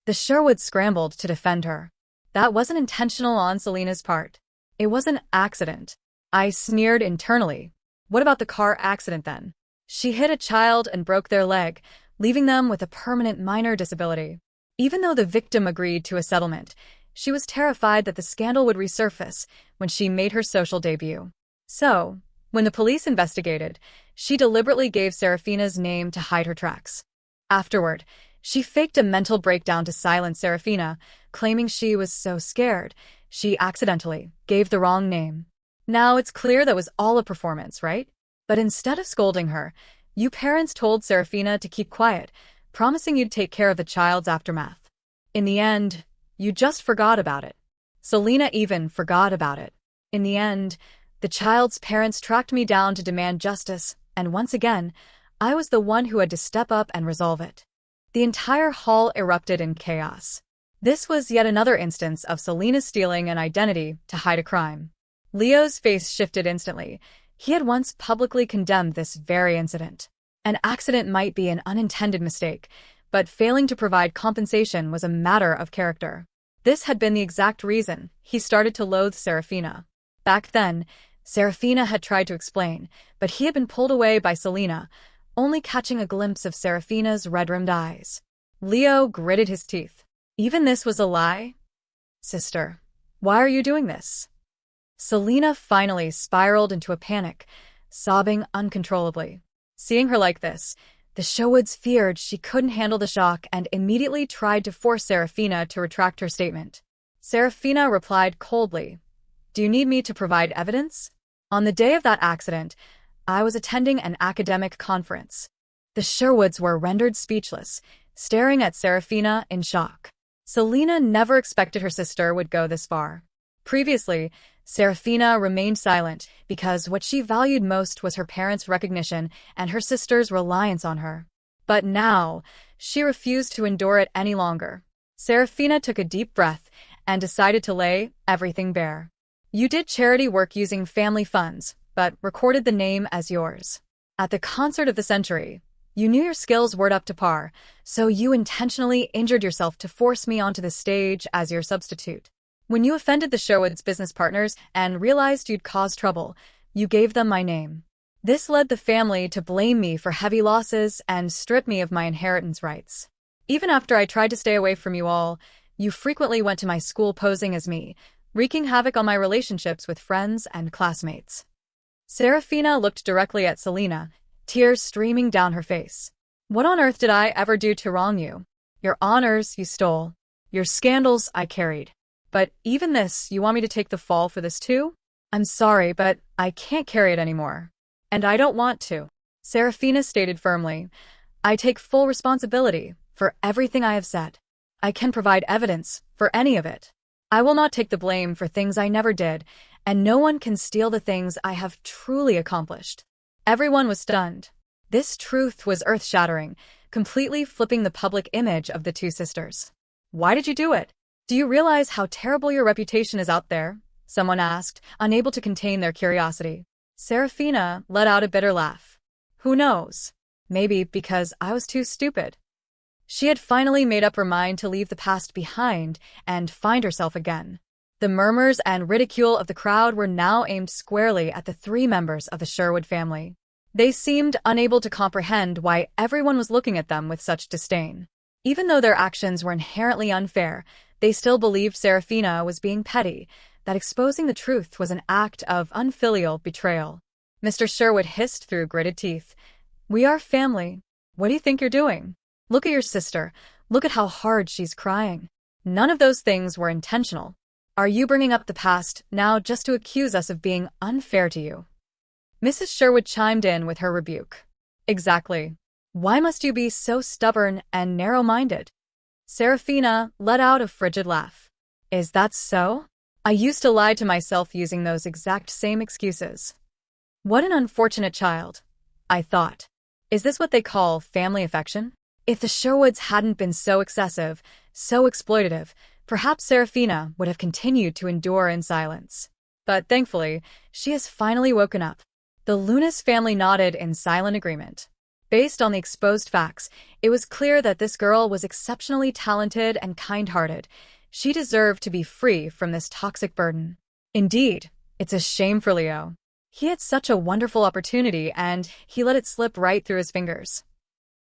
The Sherwoods scrambled to defend her. That wasn't intentional on Selena's part. It was an accident. I sneered internally. What about the car accident then? She hit a child and broke their leg, leaving them with a permanent minor disability. Even though the victim agreed to a settlement, she was terrified that the scandal would resurface when she made her social debut. So, when the police investigated, she deliberately gave Serafina's name to hide her tracks. Afterward, she faked a mental breakdown to silence Serafina, claiming she was so scared she accidentally gave the wrong name. Now it's clear that was all a performance, right? But instead of scolding her, you parents told Serafina to keep quiet, promising you'd take care of the child's aftermath. In the end, you just forgot about it. Selena even forgot about it. In the end, the child's parents tracked me down to demand justice, and once again, I was the one who had to step up and resolve it. The entire hall erupted in chaos. This was yet another instance of Selena stealing an identity to hide a crime. Leo's face shifted instantly. He had once publicly condemned this very incident. An accident might be an unintended mistake, but failing to provide compensation was a matter of character. This had been the exact reason he started to loathe Serafina. Back then, Serafina had tried to explain, but he had been pulled away by Selena, only catching a glimpse of Serafina's red-rimmed eyes. Leo gritted his teeth. Even this was a lie? Sister, why are you doing this? Selena finally spiraled into a panic, sobbing uncontrollably. Seeing her like this, the Sherwoods feared she couldn't handle the shock and immediately tried to force Serafina to retract her statement. Serafina replied coldly, Do you need me to provide evidence? On the day of that accident, I was attending an academic conference. The Sherwoods were rendered speechless, staring at Serafina in shock. Selena never expected her sister would go this far. Previously, Serafina remained silent because what she valued most was her parents' recognition and her sister's reliance on her. But now, she refused to endure it any longer. Serafina took a deep breath and decided to lay everything bare. You did charity work using family funds, but recorded the name as yours. At the concert of the century, you knew your skills weren't up to par, so you intentionally injured yourself to force me onto the stage as your substitute. When you offended the Sherwoods' business partners and realized you'd caused trouble, you gave them my name. This led the family to blame me for heavy losses and strip me of my inheritance rights. Even after I tried to stay away from you all, you frequently went to my school posing as me, wreaking havoc on my relationships with friends and classmates. Serafina looked directly at Selena, tears streaming down her face. What on earth did I ever do to wrong you? Your honors you stole. Your scandals I carried. But even this, you want me to take the fall for this too? I'm sorry, but I can't carry it anymore. And I don't want to. Serafina stated firmly. I take full responsibility for everything I have said. I can provide evidence for any of it. I will not take the blame for things I never did, and no one can steal the things I have truly accomplished. Everyone was stunned. This truth was earth-shattering, completely flipping the public image of the two sisters. Why did you do it? Do you realize how terrible your reputation is out there? Someone asked, unable to contain their curiosity. Serafina let out a bitter laugh. Who knows? Maybe because I was too stupid. She had finally made up her mind to leave the past behind and find herself again. The murmurs and ridicule of the crowd were now aimed squarely at the three members of the Sherwood family. They seemed unable to comprehend why everyone was looking at them with such disdain. Even though their actions were inherently unfair, they still believed Serafina was being petty, that exposing the truth was an act of unfilial betrayal. Mr. Sherwood hissed through gritted teeth. We are family. What do you think you're doing? Look at your sister. Look at how hard she's crying. None of those things were intentional. Are you bringing up the past now just to accuse us of being unfair to you? Mrs. Sherwood chimed in with her rebuke. Exactly. Why must you be so stubborn and narrow-minded? Serafina let out a frigid laugh. Is that so? I used to lie to myself using those exact same excuses. What an unfortunate child, I thought. Is this what they call family affection? If the Sherwoods hadn't been so excessive, so exploitative, perhaps Serafina would have continued to endure in silence. But thankfully, she has finally woken up. The Lunas family nodded in silent agreement. Based on the exposed facts, it was clear that this girl was exceptionally talented and kind-hearted. She deserved to be free from this toxic burden. Indeed, it's a shame for Leo. He had such a wonderful opportunity and he let it slip right through his fingers.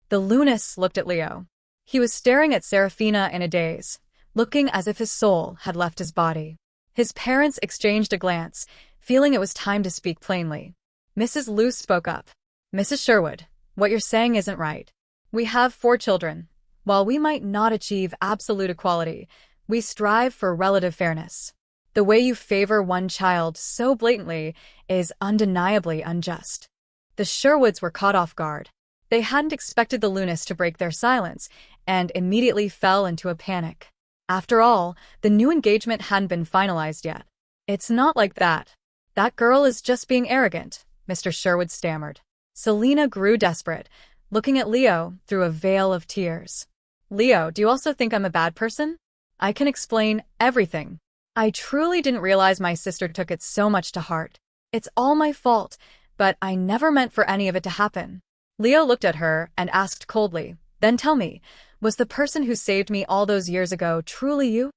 The Lunas looked at Leo. He was staring at Serafina in a daze, looking as if his soul had left his body. His parents exchanged a glance, feeling it was time to speak plainly. Mrs. Luce spoke up. Mrs. Sherwood, what you're saying isn't right. We have 4 children. While we might not achieve absolute equality, we strive for relative fairness. The way you favor one child so blatantly is undeniably unjust. The Sherwoods were caught off guard. They hadn't expected the Lunas to break their silence and immediately fell into a panic. After all, the new engagement hadn't been finalized yet. It's not like that. That girl is just being arrogant, Mr. Sherwood stammered. Selena grew desperate, looking at Leo through a veil of tears. Leo, do you also think I'm a bad person? I can explain everything. I truly didn't realize my sister took it so much to heart. It's all my fault, but I never meant for any of it to happen. Leo looked at her and asked coldly, then tell me, was the person who saved me all those years ago truly you?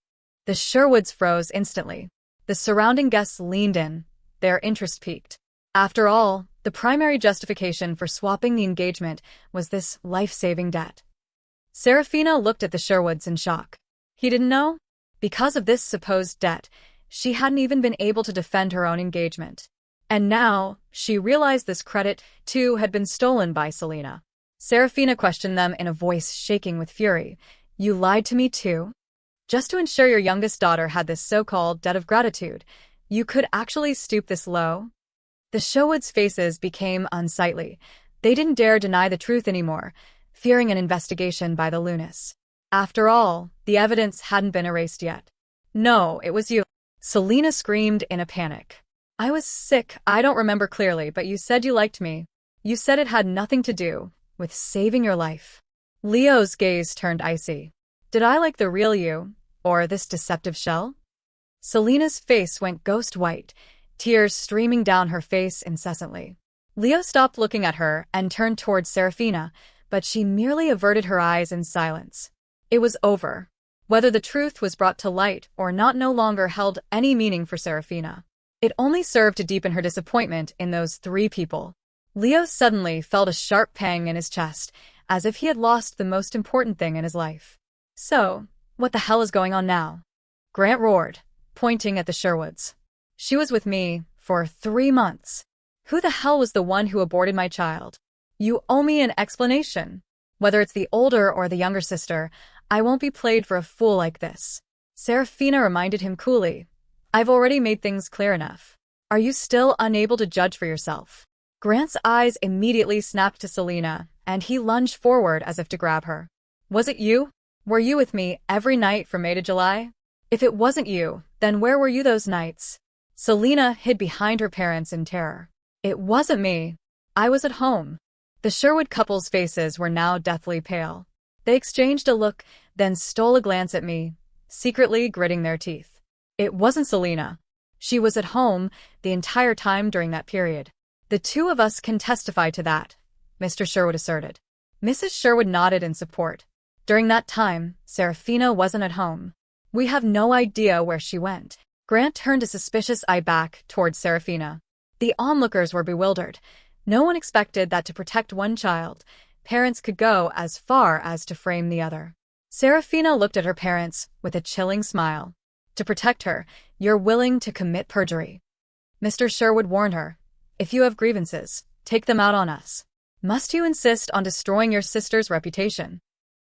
The Sherwoods froze instantly. The surrounding guests leaned in, their interest piqued. After all, the primary justification for swapping the engagement was this life-saving debt. Serafina looked at the Sherwoods in shock. He didn't know? Because of this supposed debt, she hadn't even been able to defend her own engagement. And now, she realized this credit, too, had been stolen by Selena. Serafina questioned them in a voice shaking with fury. You lied to me, too? Just to ensure your youngest daughter had this so-called debt of gratitude, you could actually stoop this low? The Sherwoods' faces became unsightly. They didn't dare deny the truth anymore, fearing an investigation by the Lunas. After all, the evidence hadn't been erased yet. No, it was you. Selena screamed in a panic. I was sick, I don't remember clearly, but you said you liked me. You said it had nothing to do with saving your life. Leo's gaze turned icy. Did I like the real you, or this deceptive shell? Selena's face went ghost white, tears streaming down her face incessantly. Leo stopped looking at her and turned towards Serafina, but she merely averted her eyes in silence. It was over. Whether the truth was brought to light or not no longer held any meaning for Serafina. It only served to deepen her disappointment in those 3 people. Leo suddenly felt a sharp pang in his chest, as if he had lost the most important thing in his life. So, what the hell is going on now? Grant roared, pointing at the Sherwoods. She was with me for 3 months. Who the hell was the one who aborted my child? You owe me an explanation. Whether it's the older or the younger sister, I won't be played for a fool like this. Serafina reminded him coolly. I've already made things clear enough. Are you still unable to judge for yourself? Grant's eyes immediately snapped to Selena, and he lunged forward as if to grab her. Was it you? Were you with me every night from May to July? If it wasn't you, then where were you those nights? Selena hid behind her parents in terror. It wasn't me. I was at home. The Sherwood couple's faces were now deathly pale. They exchanged a look, then stole a glance at me, secretly gritting their teeth. It wasn't Selena. She was at home the entire time during that period. The two of us can testify to that, Mr. Sherwood asserted. Mrs. Sherwood nodded in support. During that time, Serafina wasn't at home. We have no idea where she went. Grant turned a suspicious eye back towards Serafina. The onlookers were bewildered. No one expected that to protect one child, parents could go as far as to frame the other. Serafina looked at her parents with a chilling smile. To protect her, you're willing to commit perjury. Mr. Sherwood warned her. If you have grievances, take them out on us. Must you insist on destroying your sister's reputation?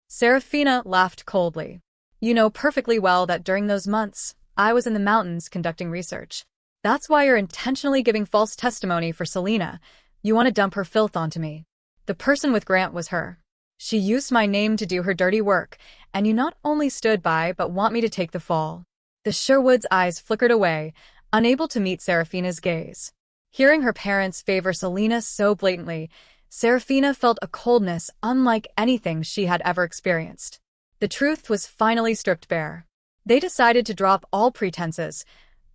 Serafina laughed coldly. You know perfectly well that during those months, I was in the mountains conducting research. That's why you're intentionally giving false testimony for Selena. You want to dump her filth onto me. The person with Grant was her. She used my name to do her dirty work, and you not only stood by but want me to take the fall. The Sherwood's eyes flickered away, unable to meet Serafina's gaze. Hearing her parents favor Selena so blatantly, Serafina felt a coldness unlike anything she had ever experienced. The truth was finally stripped bare. They decided to drop all pretenses,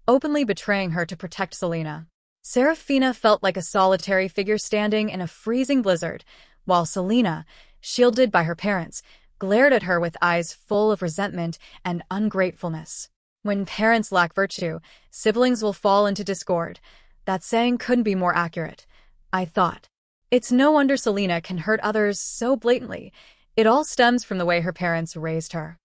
openly betraying her to protect Selena. Serafina felt like a solitary figure standing in a freezing blizzard, while Selena, shielded by her parents, glared at her with eyes full of resentment and ungratefulness. When parents lack virtue, siblings will fall into discord. That saying couldn't be more accurate, I thought. It's no wonder Selena can hurt others so blatantly. It all stems from the way her parents raised her.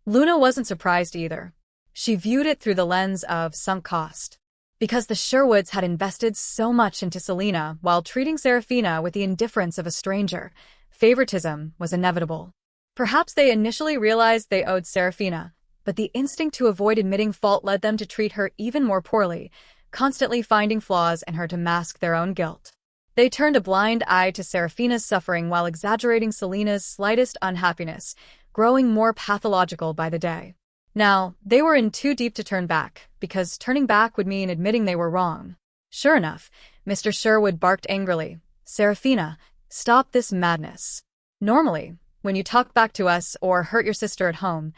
Luna wasn't surprised either. She viewed it through the lens of sunk cost. Because the Sherwoods had invested so much into Selena while treating Serafina with the indifference of a stranger, favoritism was inevitable. Perhaps they initially realized they owed Serafina, but the instinct to avoid admitting fault led them to treat her even more poorly, constantly finding flaws in her to mask their own guilt. They turned a blind eye to Serafina's suffering while exaggerating Selena's slightest unhappiness, growing more pathological by the day. Now, they were in too deep to turn back, because turning back would mean admitting they were wrong. Sure enough, Mr. Sherwood barked angrily. Serafina, stop this madness. Normally, when you talk back to us or hurt your sister at home,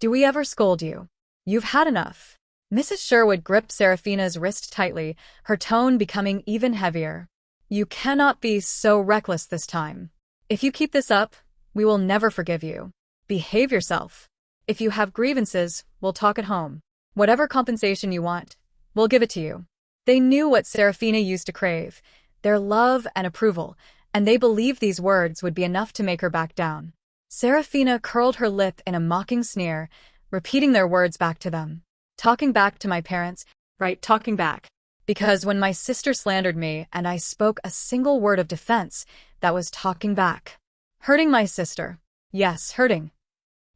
do we ever scold you? You've had enough. Mrs. Sherwood gripped Serafina's wrist tightly, her tone becoming even heavier. You cannot be so reckless this time. If you keep this up, we will never forgive you. Behave yourself. If you have grievances, we'll talk at home. Whatever compensation you want, we'll give it to you. They knew what Serafina used to crave, their love and approval, and they believed these words would be enough to make her back down. Serafina curled her lip in a mocking sneer, repeating their words back to them. Talking back to my parents, Right, talking back. because when my sister slandered me and I spoke a single word of defense, that was talking back. Hurting my sister. Yes, hurting.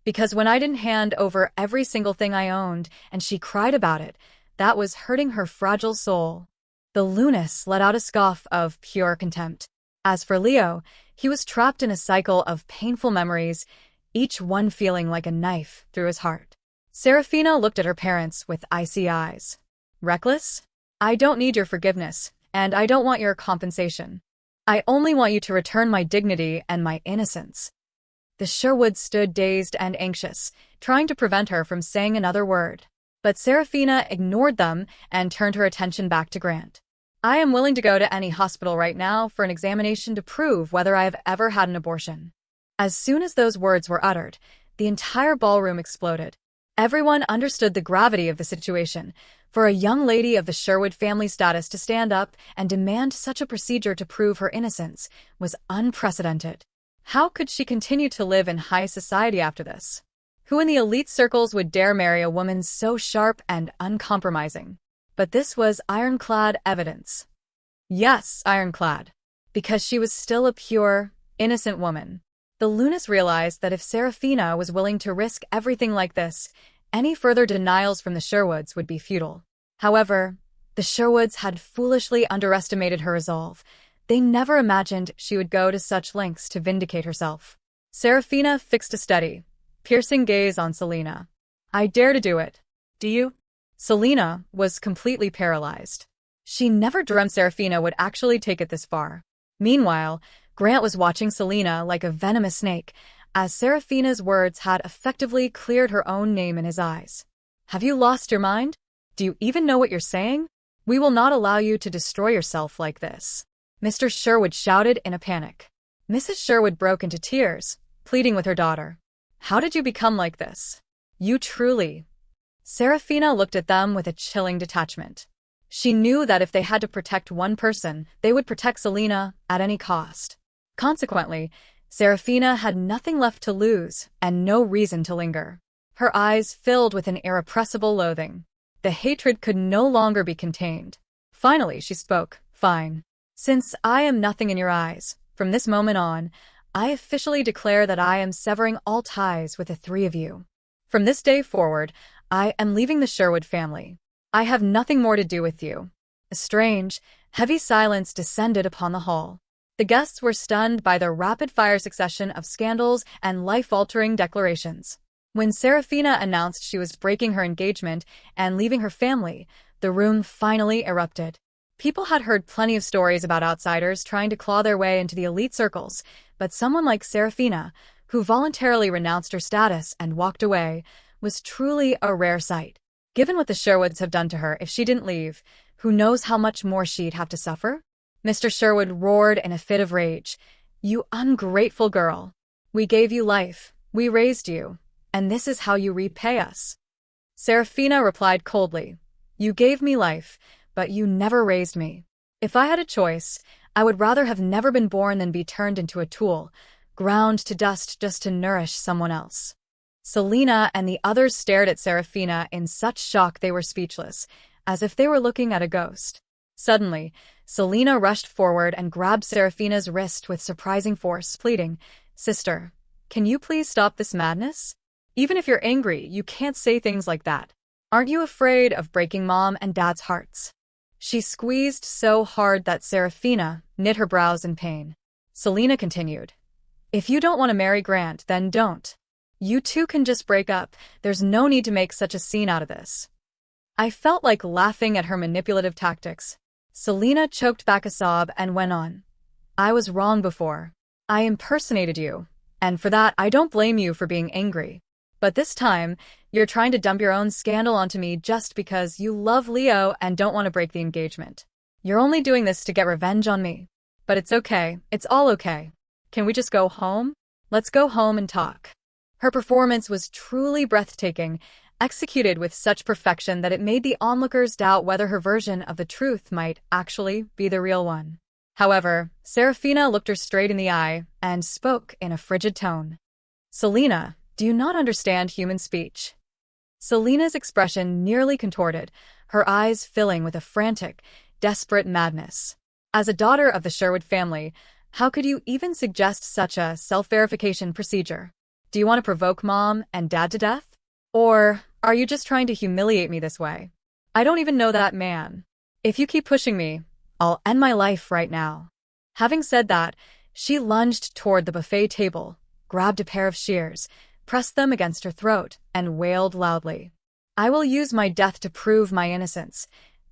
Because when I didn't hand over every single thing I owned and she cried about it, that was hurting her fragile soul. The Lunas let out a scoff of pure contempt. As for Leo, he was trapped in a cycle of painful memories, each one feeling like a knife through his heart. Serafina looked at her parents with icy eyes. Reckless? I don't need your forgiveness, and I don't want your compensation. I only want you to return my dignity and my innocence. The Sherwoods stood dazed and anxious, trying to prevent her from saying another word. But Serafina ignored them and turned her attention back to Grant. I am willing to go to any hospital right now for an examination to prove whether I have ever had an abortion. As soon as those words were uttered, the entire ballroom exploded. Everyone understood the gravity of the situation. For a young lady of the Sherwood family status to stand up and demand such a procedure to prove her innocence was unprecedented. How could she continue to live in high society after this? Who in the elite circles would dare marry a woman so sharp and uncompromising? But this was ironclad evidence. Yes, ironclad. Because she was still a pure, innocent woman. The Lunas realized that if Serafina was willing to risk everything like this, any further denials from the Sherwoods would be futile. However, the Sherwoods had foolishly underestimated her resolve. They never imagined she would go to such lengths to vindicate herself. Serafina fixed a steady, piercing gaze on Selena. I dare to do it. Do you? Selena was completely paralyzed. She never dreamt Serafina would actually take it this far. Meanwhile, Grant was watching Selena like a venomous snake, as Serafina's words had effectively cleared her own name in his eyes. Have you lost your mind? Do you even know what you're saying? We will not allow you to destroy yourself like this. Mr. Sherwood shouted in a panic. Mrs. Sherwood broke into tears, pleading with her daughter. How did you become like this? You truly... Serafina looked at them with a chilling detachment. She knew that if they had to protect one person, they would protect Selena at any cost. Consequently, Serafina had nothing left to lose and no reason to linger. Her eyes filled with an irrepressible loathing. The hatred could no longer be contained. Finally, she spoke. Fine. Since I am nothing in your eyes, from this moment on, I officially declare that I am severing all ties with the three of you. From this day forward, I am leaving the Sherwood family. I have nothing more to do with you. A strange, heavy silence descended upon the hall. The guests were stunned by the rapid-fire succession of scandals and life-altering declarations. When Serafina announced she was breaking her engagement and leaving her family, the room finally erupted. People had heard plenty of stories about outsiders trying to claw their way into the elite circles, but someone like Serafina, who voluntarily renounced her status and walked away, was truly a rare sight. Given what the Sherwoods have done to her, if she didn't leave, who knows how much more she'd have to suffer? Mr. Sherwood roared in a fit of rage. You ungrateful girl. We gave you life, we raised you, and this is how you repay us. Serafina replied coldly. You gave me life, but you never raised me. If I had a choice, I would rather have never been born than be turned into a tool, ground to dust just to nourish someone else. Selena and the others stared at Serafina in such shock they were speechless, as if they were looking at a ghost. Suddenly, Selena rushed forward and grabbed Serafina's wrist with surprising force, pleading, Sister, can you please stop this madness? Even if you're angry, you can't say things like that. Aren't you afraid of breaking Mom and Dad's hearts? She squeezed so hard that Serafina knit her brows in pain. Selena continued, If you don't want to marry Grant, then don't. You two can just break up. There's no need to make such a scene out of this. I felt like laughing at her manipulative tactics. Selena choked back a sob and went on. I was wrong before. I impersonated you, and for that I don't blame you for being angry. But this time, you're trying to dump your own scandal onto me just because you love Leo and don't want to break the engagement. You're only doing this to get revenge on me. But it's okay. It's all okay. Can we just go home? Let's go home and talk. Her performance was truly breathtaking, executed with such perfection that it made the onlookers doubt whether her version of the truth might actually be the real one. However, Serafina looked her straight in the eye and spoke in a frigid tone. Selena, do you not understand human speech? Selena's expression nearly contorted, her eyes filling with a frantic, desperate madness. As a daughter of the Sherwood family, how could you even suggest such a self-verification procedure? Do you want to provoke Mom and Dad to death? Or are you just trying to humiliate me this way? I don't even know that man. If you keep pushing me, I'll end my life right now. Having said that, she lunged toward the buffet table, grabbed a pair of shears, pressed them against her throat, and wailed loudly. I will use my death to prove my innocence.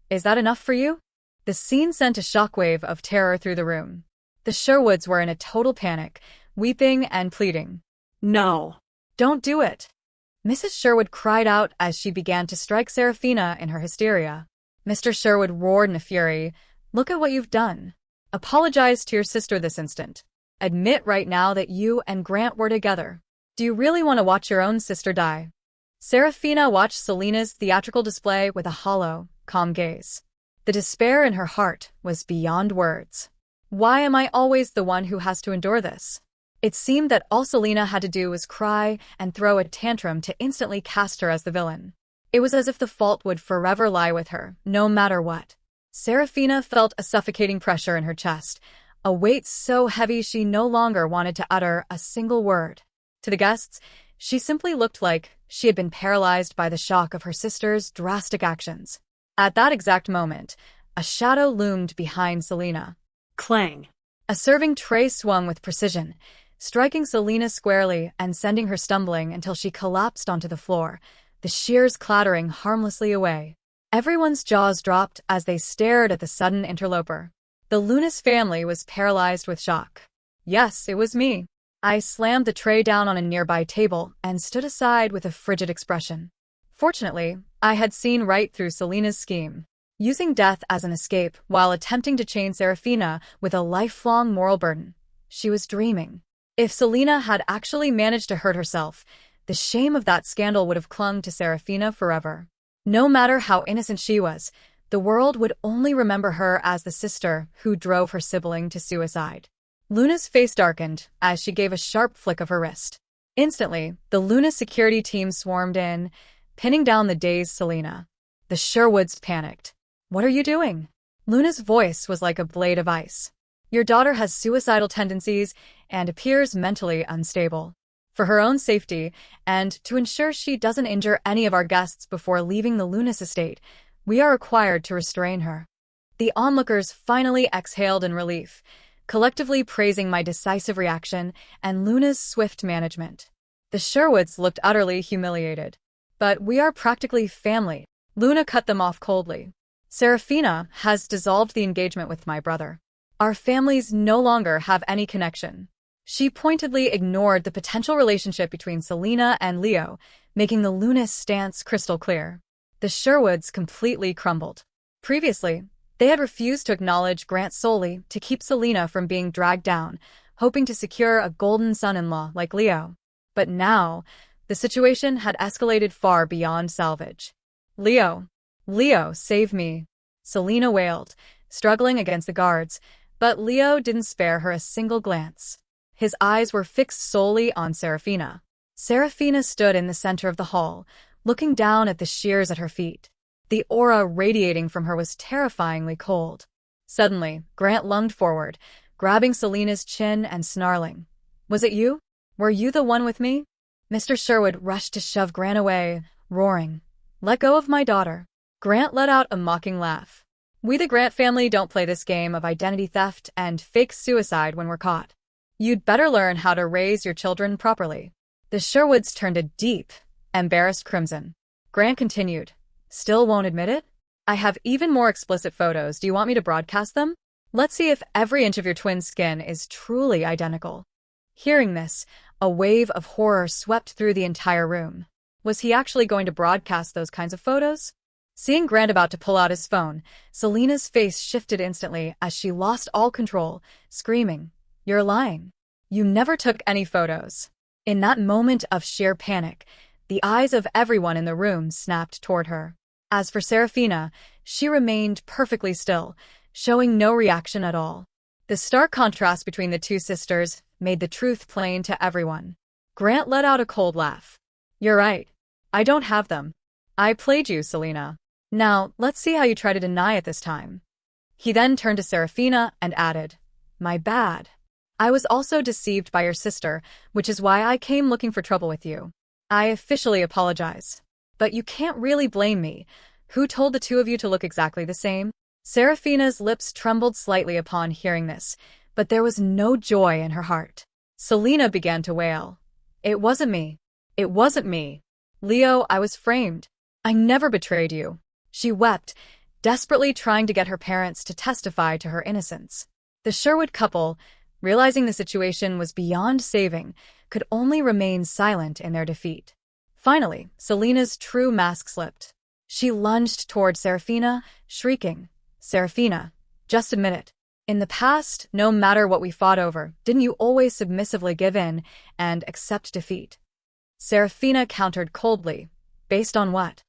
Is that enough for you? The scene sent a shockwave of terror through the room. The Sherwoods were in a total panic, weeping and pleading. No. Don't do it. Mrs. Sherwood cried out as she began to strike Serafina in her hysteria. Mr. Sherwood roared in a fury. Look at what you've done. Apologize to your sister this instant. Admit right now that you and Grant were together. Do you really want to watch your own sister die? Serafina watched Selena's theatrical display with a hollow, calm gaze. The despair in her heart was beyond words. Why am I always the one who has to endure this? It seemed that all Selena had to do was cry and throw a tantrum to instantly cast her as the villain. It was as if the fault would forever lie with her, no matter what. Serafina felt a suffocating pressure in her chest, a weight so heavy she no longer wanted to utter a single word. To the guests, she simply looked like she had been paralyzed by the shock of her sister's drastic actions. At that exact moment, a shadow loomed behind Selena. Clang. A serving tray swung with precision, striking Selena squarely and sending her stumbling until she collapsed onto the floor, the shears clattering harmlessly away. Everyone's jaws dropped as they stared at the sudden interloper. The Lunas family was paralyzed with shock. Yes, it was me. I slammed the tray down on a nearby table and stood aside with a frigid expression. Fortunately, I had seen right through Selena's scheme. Using death as an escape while attempting to chain Serafina with a lifelong moral burden. She was dreaming. If Selena had actually managed to hurt herself, the shame of that scandal would have clung to Serafina forever. No matter how innocent she was, the world would only remember her as the sister who drove her sibling to suicide. Luna's face darkened as she gave a sharp flick of her wrist. Instantly, the Luna security team swarmed in, pinning down the dazed Selena. The Sherwoods panicked. "What are you doing?" Luna's voice was like a blade of ice. "Your daughter has suicidal tendencies and appears mentally unstable. For her own safety, and to ensure she doesn't injure any of our guests before leaving the Lunas estate, we are required to restrain her." The onlookers finally exhaled in relief, collectively praising my decisive reaction and Luna's swift management. The Sherwoods looked utterly humiliated. "But we are practically family." Luna cut them off coldly. "Serafina has dissolved the engagement with my brother. Our families no longer have any connection." She pointedly ignored the potential relationship between Selena and Leo, making the Lunas stance crystal clear. The Sherwoods completely crumbled. Previously, they had refused to acknowledge Grant solely to keep Selena from being dragged down, hoping to secure a golden son-in-law like Leo. But now, the situation had escalated far beyond salvage. "Leo! Leo, save me!" Selena wailed, struggling against the guards, but Leo didn't spare her a single glance. His eyes were fixed solely on Serafina. Serafina stood in the center of the hall, looking down at the shears at her feet. The aura radiating from her was terrifyingly cold. Suddenly, Grant lunged forward, grabbing Selena's chin and snarling. "Was it you? Were you the one with me?" Mr. Sherwood rushed to shove Grant away, roaring, "Let go of my daughter." Grant let out a mocking laugh. "We the Grant family don't play this game of identity theft and fake suicide when we're caught. You'd better learn how to raise your children properly." The Sherwoods turned a deep, embarrassed crimson. Grant continued, "Still won't admit it? I have even more explicit photos. Do you want me to broadcast them? Let's see if every inch of your twin skin is truly identical." Hearing this, a wave of horror swept through the entire room. Was he actually going to broadcast those kinds of photos? Seeing Grant about to pull out his phone, Selena's face shifted instantly as she lost all control, screaming, "You're lying. You never took any photos." In that moment of sheer panic, the eyes of everyone in the room snapped toward her. As for Serafina, she remained perfectly still, showing no reaction at all. The stark contrast between the two sisters made the truth plain to everyone. Grant let out a cold laugh. "You're right. I don't have them. I played you, Selena. Now, let's see how you try to deny it this time." He then turned to Serafina and added, "My bad. I was also deceived by your sister, which is why I came looking for trouble with you. I officially apologize. But you can't really blame me. Who told the two of you to look exactly the same?" Serafina's lips trembled slightly upon hearing this, but there was no joy in her heart. Selena began to wail. "It wasn't me. It wasn't me. Leo, I was framed. I never betrayed you." She wept, desperately trying to get her parents to testify to her innocence. The Sherwood couple, realizing the situation was beyond saving, could only remain silent in their defeat. Finally, Selena's true mask slipped. She lunged toward Serafina, shrieking, "Serafina, just admit it. In the past, no matter what we fought over, didn't you always submissively give in and accept defeat?" Serafina countered coldly. "Based on what?"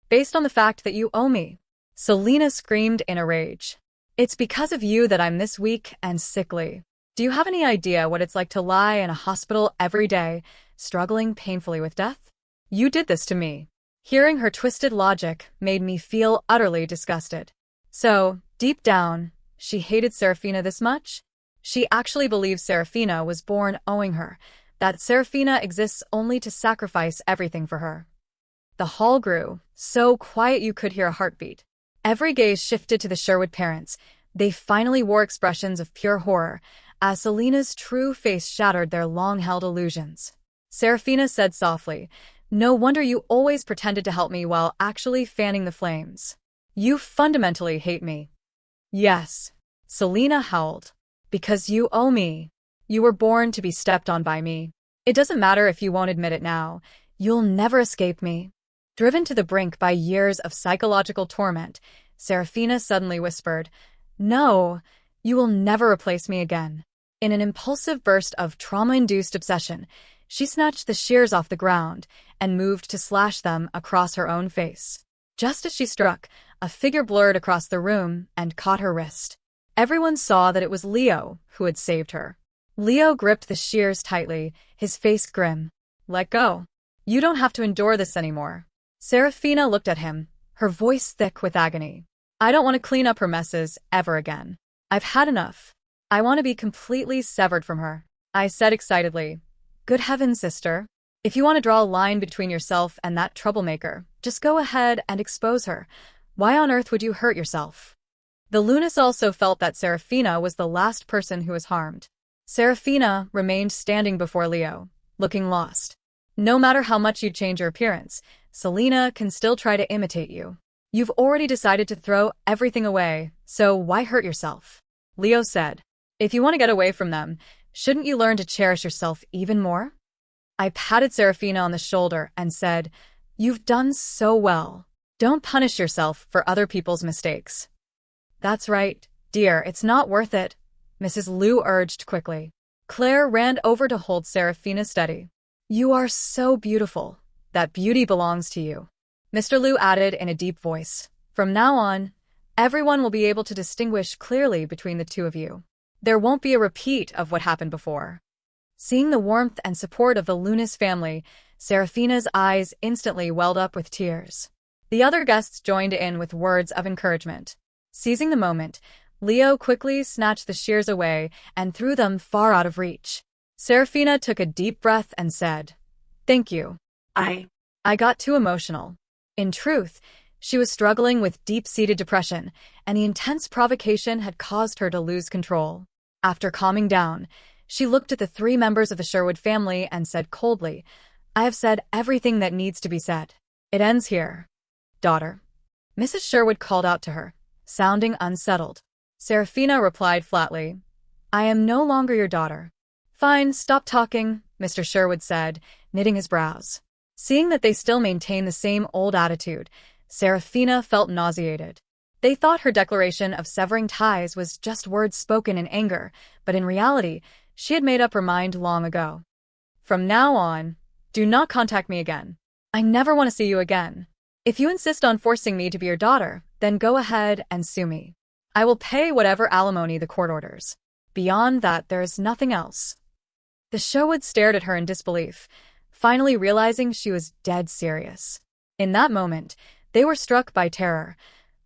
"Based on the fact that you owe me." Selena screamed in a rage. "It's because of you that I'm this weak and sickly." Do you have any idea what it's like to lie in a hospital every day, struggling painfully with death? You did this to me. Hearing her twisted logic made me feel utterly disgusted. So, deep down, she hated Serafina this much? She actually believes Serafina was born owing her, that Serafina exists only to sacrifice everything for her. The hall grew, so quiet you could hear a heartbeat. Every gaze shifted to the Sherwood parents. They finally wore expressions of pure horror, as Selena's true face shattered their long-held illusions. Serafina said softly, "No wonder you always pretended to help me while actually fanning the flames. You fundamentally hate me." "Yes," Selena howled. "Because you owe me. You were born to be stepped on by me. It doesn't matter if you won't admit it now. You'll never escape me." Driven to the brink by years of psychological torment, Serafina suddenly whispered, "No, you will never replace me again." In an impulsive burst of trauma-induced obsession, she snatched the shears off the ground and moved to slash them across her own face. Just as she struck, a figure blurred across the room and caught her wrist. Everyone saw that it was Leo who had saved her. Leo gripped the shears tightly, his face grim. "Let go. You don't have to endure this anymore." Serafina looked at him, her voice thick with agony. "I don't want to clean up her messes ever again. I've had enough. I want to be completely severed from her." I said excitedly, "Good heavens, sister. If you want to draw a line between yourself and that troublemaker, just go ahead and expose her. Why on earth would you hurt yourself?" The Lunas also felt that Serafina was the last person who was harmed. Serafina remained standing before Leo, looking lost. "No matter how much you change your appearance, Selena can still try to imitate you. You've already decided to throw everything away, so why hurt yourself?" Leo said. "If you want to get away from them, shouldn't you learn to cherish yourself even more?" I patted Serafina on the shoulder and said, "You've done so well. Don't punish yourself for other people's mistakes." "That's right, dear, it's not worth it," Mrs. Liu urged quickly. Claire ran over to hold Serafina steady. "You are so beautiful. That beauty belongs to you," Mr. Liu added in a deep voice. "From now on, everyone will be able to distinguish clearly between the two of you. There won't be a repeat of what happened before." Seeing the warmth and support of the Lunas family, Serafina's eyes instantly welled up with tears. The other guests joined in with words of encouragement. Seizing the moment, Leo quickly snatched the shears away and threw them far out of reach. Serafina took a deep breath and said, "Thank you. I got too emotional." In truth, she was struggling with deep-seated depression, and the intense provocation had caused her to lose control. After calming down, she looked at the three members of the Sherwood family and said coldly, "I have said everything that needs to be said. It ends here. Daughter." Mrs. Sherwood called out to her, sounding unsettled. Serafina replied flatly, "I am no longer your daughter." "Fine, stop talking," Mr. Sherwood said, knitting his brows. Seeing that they still maintained the same old attitude, Serafina felt nauseated. They thought her declaration of severing ties was just words spoken in anger, but in reality, she had made up her mind long ago. "From now on, do not contact me again. I never want to see you again. If you insist on forcing me to be your daughter, then go ahead and sue me. I will pay whatever alimony the court orders. Beyond that, there is nothing else." The Sherwoods stared at her in disbelief, finally realizing she was dead serious. In that moment, they were struck by terror.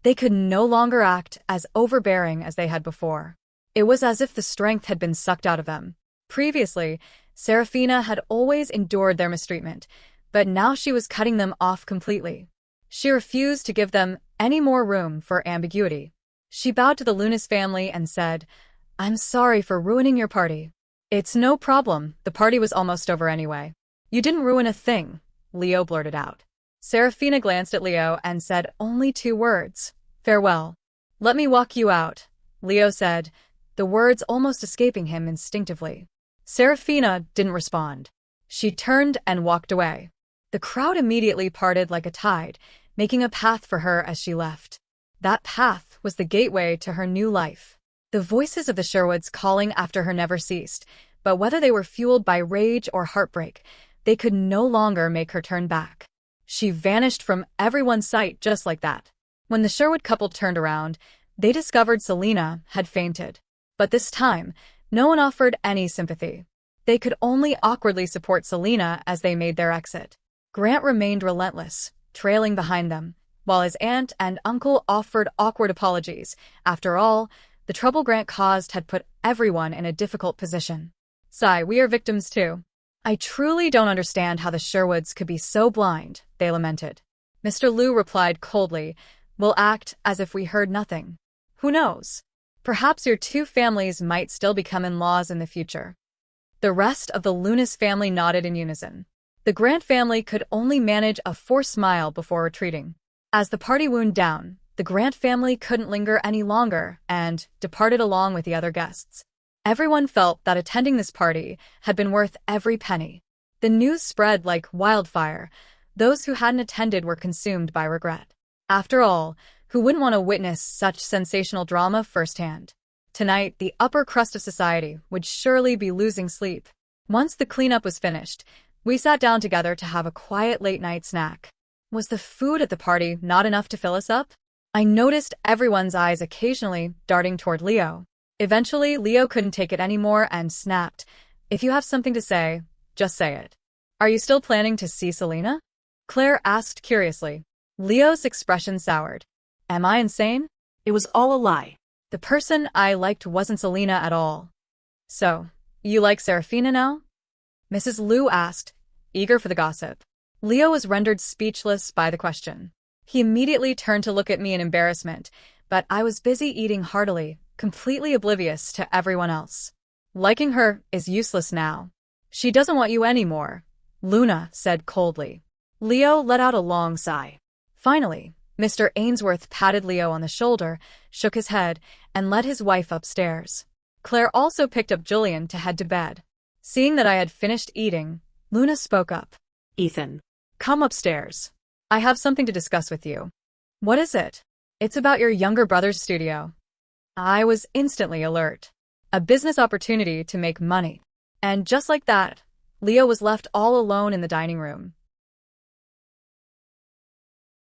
They could no longer act as overbearing as they had before. It was as if the strength had been sucked out of them. Previously, Serafina had always endured their mistreatment, but now she was cutting them off completely. She refused to give them any more room for ambiguity. She bowed to the Lunas family and said, "I'm sorry for ruining your party." "It's no problem, the party was almost over anyway." "You didn't ruin a thing," Leo blurted out. Serafina glanced at Leo and said only 2 words, "Farewell." "Let me walk you out," Leo said, the words almost escaping him instinctively. Serafina didn't respond. She turned and walked away. The crowd immediately parted like a tide, making a path for her as she left. That path was the gateway to her new life. The voices of the Sherwoods calling after her never ceased, but whether they were fueled by rage or heartbreak, they could no longer make her turn back. She vanished from everyone's sight just like that. When the Sherwood couple turned around, they discovered Selena had fainted. But this time, No one offered any sympathy. They could only awkwardly support Selena as they made their exit. Grant remained relentless, trailing behind them, while his aunt and uncle offered awkward apologies. After all, the trouble Grant caused had put everyone in a difficult position. Sigh, we are victims too. I truly don't understand how the Sherwoods could be so blind, they lamented. Mr. Liu replied coldly, we'll act as if we heard nothing. Who knows? Perhaps your two families might still become in-laws in the future. The rest of the Lunas family nodded in unison. The Grant family could only manage a forced smile before retreating. As the party wound down, the Grant family couldn't linger any longer and departed along with the other guests. Everyone felt that attending this party had been worth every penny. The news spread like wildfire. Those who hadn't attended were consumed by regret. After all, who wouldn't want to witness such sensational drama firsthand? Tonight, the upper crust of society would surely be losing sleep. Once the cleanup was finished, we sat down together to have a quiet late-night snack. Was the food at the party not enough to fill us up? I noticed everyone's eyes occasionally darting toward Leo. Eventually, Leo couldn't take it anymore and snapped, if you have something to say, just say it. Are you still planning to see Selena? Claire asked curiously. Leo's expression soured. Am I insane? It was all a lie. The person I liked wasn't Selena at all. So, you like Serafina now? Mrs. Liu asked, eager for the gossip. Leo was rendered speechless by the question. He immediately turned to look at me in embarrassment, but I was busy eating heartily, completely oblivious to everyone else. Liking her is useless now. She doesn't want you anymore, Luna said coldly. Leo let out a long sigh. Finally, Mr. Ainsworth patted Leo on the shoulder, shook his head, and led his wife upstairs. Claire also picked up Julian to head to bed. Seeing that I had finished eating, Luna spoke up. Ethan. Come upstairs. I have something to discuss with you. What is it? It's about your younger brother's studio. I was instantly alert. A business opportunity to make money. And just like that, Leo was left all alone in the dining room.